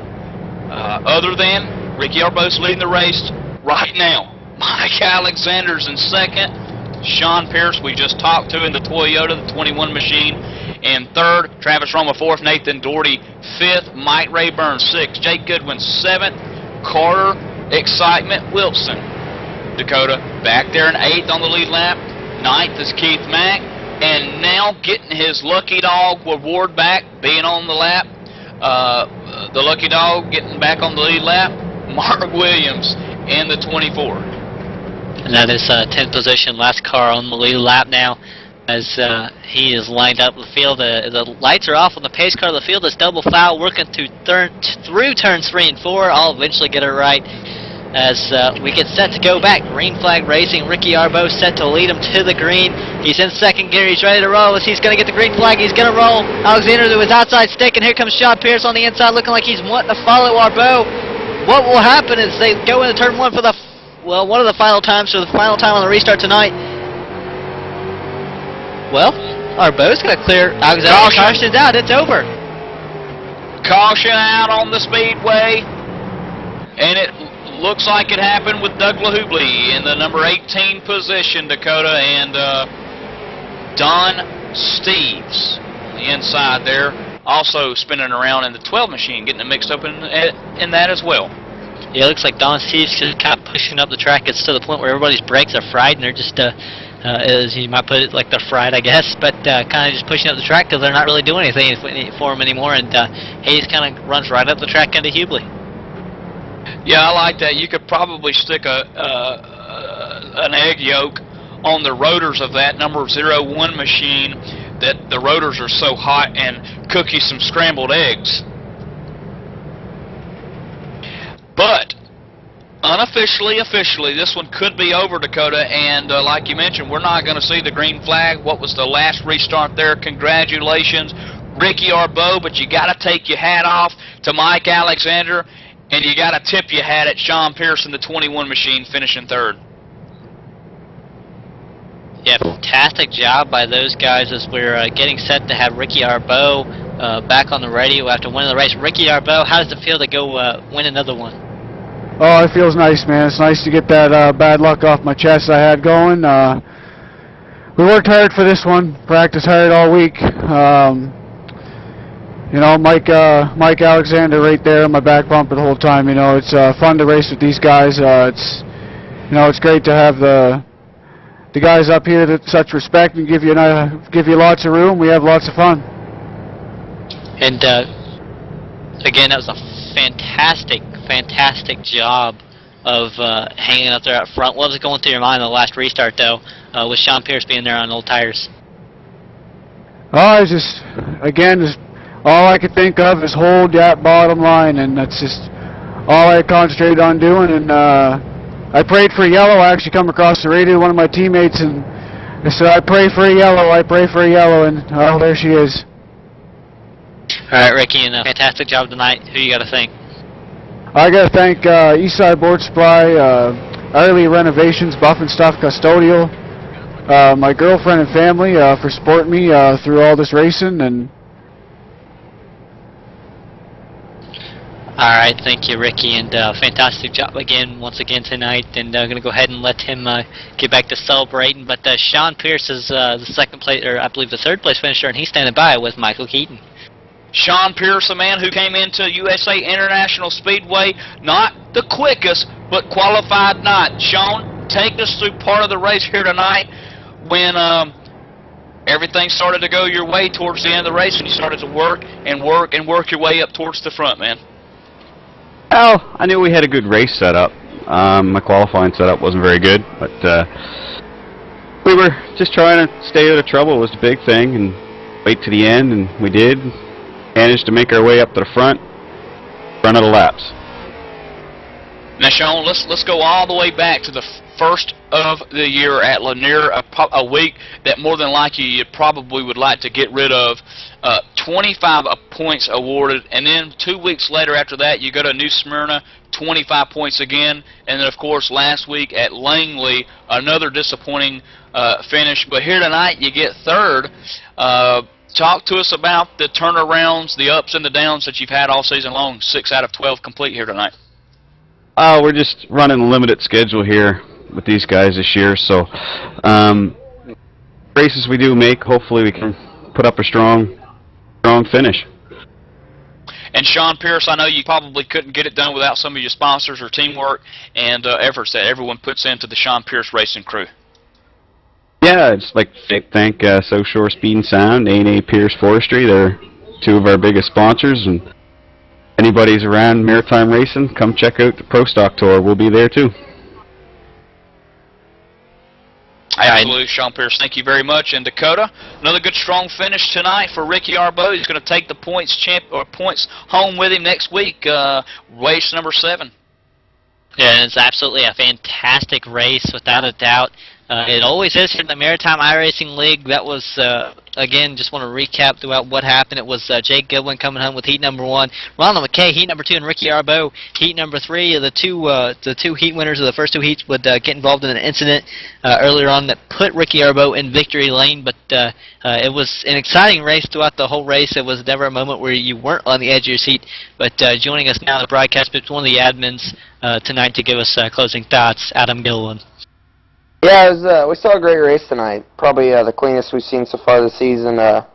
Other than Ricky Arbeau's leading the race right now. Mike Alexander's in 2nd. Sean Pierce, we just talked to in the Toyota, the 21 machine, in 3rd. Travis Roma 4th. Nathan Doherty 5th. Mike Rayburn 6th. Jake Goodwin 7th. Carter Excitement Wilson, Dakota, back there in 8th on the lead lap. 9th is Keith Mack. And now getting his lucky dog reward back, being on the lap. The lucky dog getting back on the lead lap. Mark Williams in the 24. And that is 10th position, last car on the lead lap now as he is lined up the field. The lights are off on the pace car. The field is double foul, working through turns 3 and 4. I'll eventually get it right. As we get set to go back. Green flag racing. Ricky Arbeau set to lead him to the green. He's in 2nd gear. He's ready to roll. As he's going to get the green flag, he's going to roll. Alexander to his outside stick, and here comes Sean Pierce on the inside looking like he's wanting to follow Arbeau. What will happen is they go into turn 1 for one of the final times, for the final time on the restart tonight. Well, Arbeau's going to clear Alexander. Caution's out. It's over. Caution out on the Speedway. And it looks like it happened with Doug LaHubli in the number 18 position, Dakota, and Don Steves on the inside there, also spinning around in the 12 machine, getting it mixed up in that as well. Yeah, it looks like Don Steves is kind of pushing up the track. It's to the point where everybody's brakes are fried, and they're just, as you might put it, like they're fried, I guess, but kind of just pushing up the track because they're not really doing anything for him anymore, and he just kind of runs right up the track into Hubli. Yeah, I like that. You could probably stick an egg yolk on the rotors of that number 01 machine, that the rotors are so hot, and cook you some scrambled eggs. But unofficially, officially, this one could be over, Dakota, and like you mentioned, we're not going to see the green flag. What was the last restart there? Congratulations. Ricky Arbeau, but you got to take your hat off to Mike Alexander, and you got to tip your hat at Sean Pearson, the 21 machine, finishing third. Yeah, fantastic job by those guys as we're getting set to have Ricky Arbeau back on the radio after winning the race. Ricky Arbeau, how does it feel to go win another one? Oh, it feels nice, man. It's nice to get that bad luck off my chest I had going. We worked hard for this one, practiced hard all week. You know, Mike Alexander right there on my back bumper the whole time. You know, it's fun to race with these guys. It's great to have the guys up here that such respect and give you lots of room. We have lots of fun. And again, that was a fantastic job of hanging up there up front. What was going through your mind on the last restart, though, with Sean Pierce being there on old tires? Oh, I was just all I could think of is hold that bottom line, and that's just all I concentrated on doing. And I prayed for a yellow. I actually come across the radio to one of my teammates, and I said, I pray for a yellow, and oh, there she is. All right, Ricky, and a fantastic job tonight. Who you got to thank? I got to thank Eastside Board Supply, Early Renovations, Buff and Stuff Custodial, my girlfriend and family for supporting me through all this racing. And all right, thank you, Ricky, and fantastic job once again tonight. And I'm going to go ahead and let him get back to celebrating. But Sean Pierce is the second place, or I believe the third place finisher, and he's standing by with Michael Keaton. Sean Pierce, a man who came into USA International Speedway, not the quickest, but qualified not. Sean, take us through part of the race here tonight when everything started to go your way towards the end of the race, and you started to work your way up towards the front, man. Well, I knew we had a good race setup. My qualifying setup wasn't very good, but we were just trying to stay out of trouble was the big thing, and wait to the end, and we did. Managed to make our way up to the front of the laps. Now, Sean, let's go all the way back to the first of the year at Lanier, a week that more than likely you probably would like to get rid of. 25 points awarded, and then 2 weeks later after that you go to New Smyrna, 25 points again, and then of course last week at Langley, another disappointing finish. But here tonight you get third. Talk to us about the turnarounds, the ups and the downs that you've had all season long. 6 out of 12 complete here tonight. We're just running a limited schedule here with these guys this year, so races we do make, hopefully we can put up a strong finish. And Sean Pierce, I know you probably couldn't get it done without some of your sponsors or teamwork and efforts that everyone puts into the Sean Pierce Racing crew. Yeah, I'd just like to thank So Shore Speed and Sound, A&A Pierce Forestry. They're two of our biggest sponsors, and anybody's around Maritime Racing, come check out the Pro Stock Tour. We'll be there too. Absolutely, Sean Pierce. Thank you very much. And Dakota, another good strong finish tonight for Ricky Arbeau. He's going to take the points home with him next week. Race number 7. Yeah, it's absolutely a fantastic race, without a doubt. It always is here in the Maritime iRacing League. That was, again, just want to recap throughout what happened. It was Jake Goodwin coming home with heat number 1, Ronald McKay, heat number 2, and Ricky Arbeau, heat number 3. The two heat winners of the first 2 heats would get involved in an incident earlier on that put Ricky Arbeau in victory lane, but it was an exciting race throughout the whole race. It was never a moment where you weren't on the edge of your seat. But joining us now on the broadcast, it's one of the admins tonight to give us closing thoughts, Adam Gilliland. Yeah, we saw a great race tonight. Probably the cleanest we've seen so far this season. I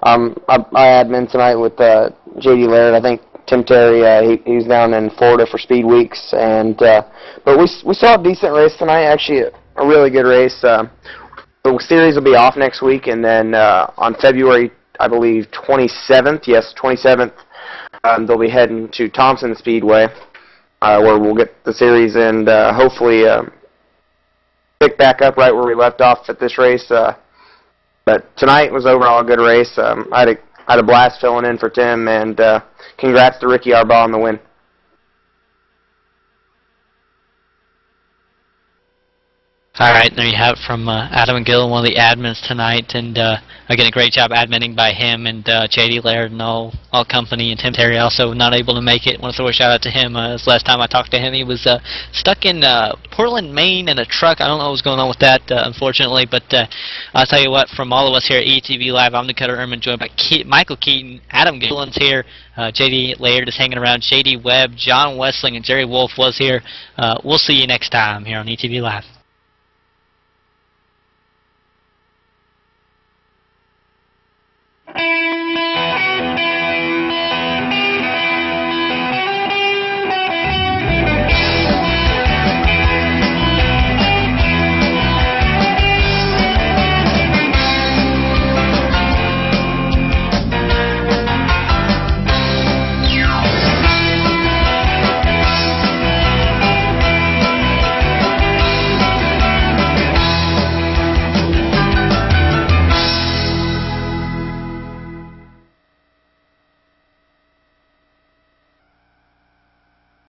admin tonight with J.D. Laird. I think Tim Terry, he was down in Florida for Speed Weeks, and but we saw a decent race tonight. Actually, a really good race. The series will be off next week, and then on February, I believe 27th. Yes, 27th. They'll be heading to Thompson Speedway, where we'll get the series and hopefully. Pick back up right where we left off at this race. But tonight was overall a good race. I had a blast filling in for Tim, and congrats to Ricky Arbeau on the win. All right, there you have it from Adam and Gil, one of the admins tonight, and again, a great job adminning by him and J.D. Laird and all company, and Tim Terry also not able to make it. I want to throw a shout out to him. This last time I talked to him, he was stuck in Portland, Maine in a truck. I don't know what was going on with that, unfortunately, but I'll tell you what, from all of us here at ETV Live, I'm Dakota Ehrman, joined by Michael Keaton, Adam Gillen's here, J.D. Laird is hanging around, J.D. Webb, John Wessling, and Jerry Wolf was here. We'll see you next time here on ETV Live.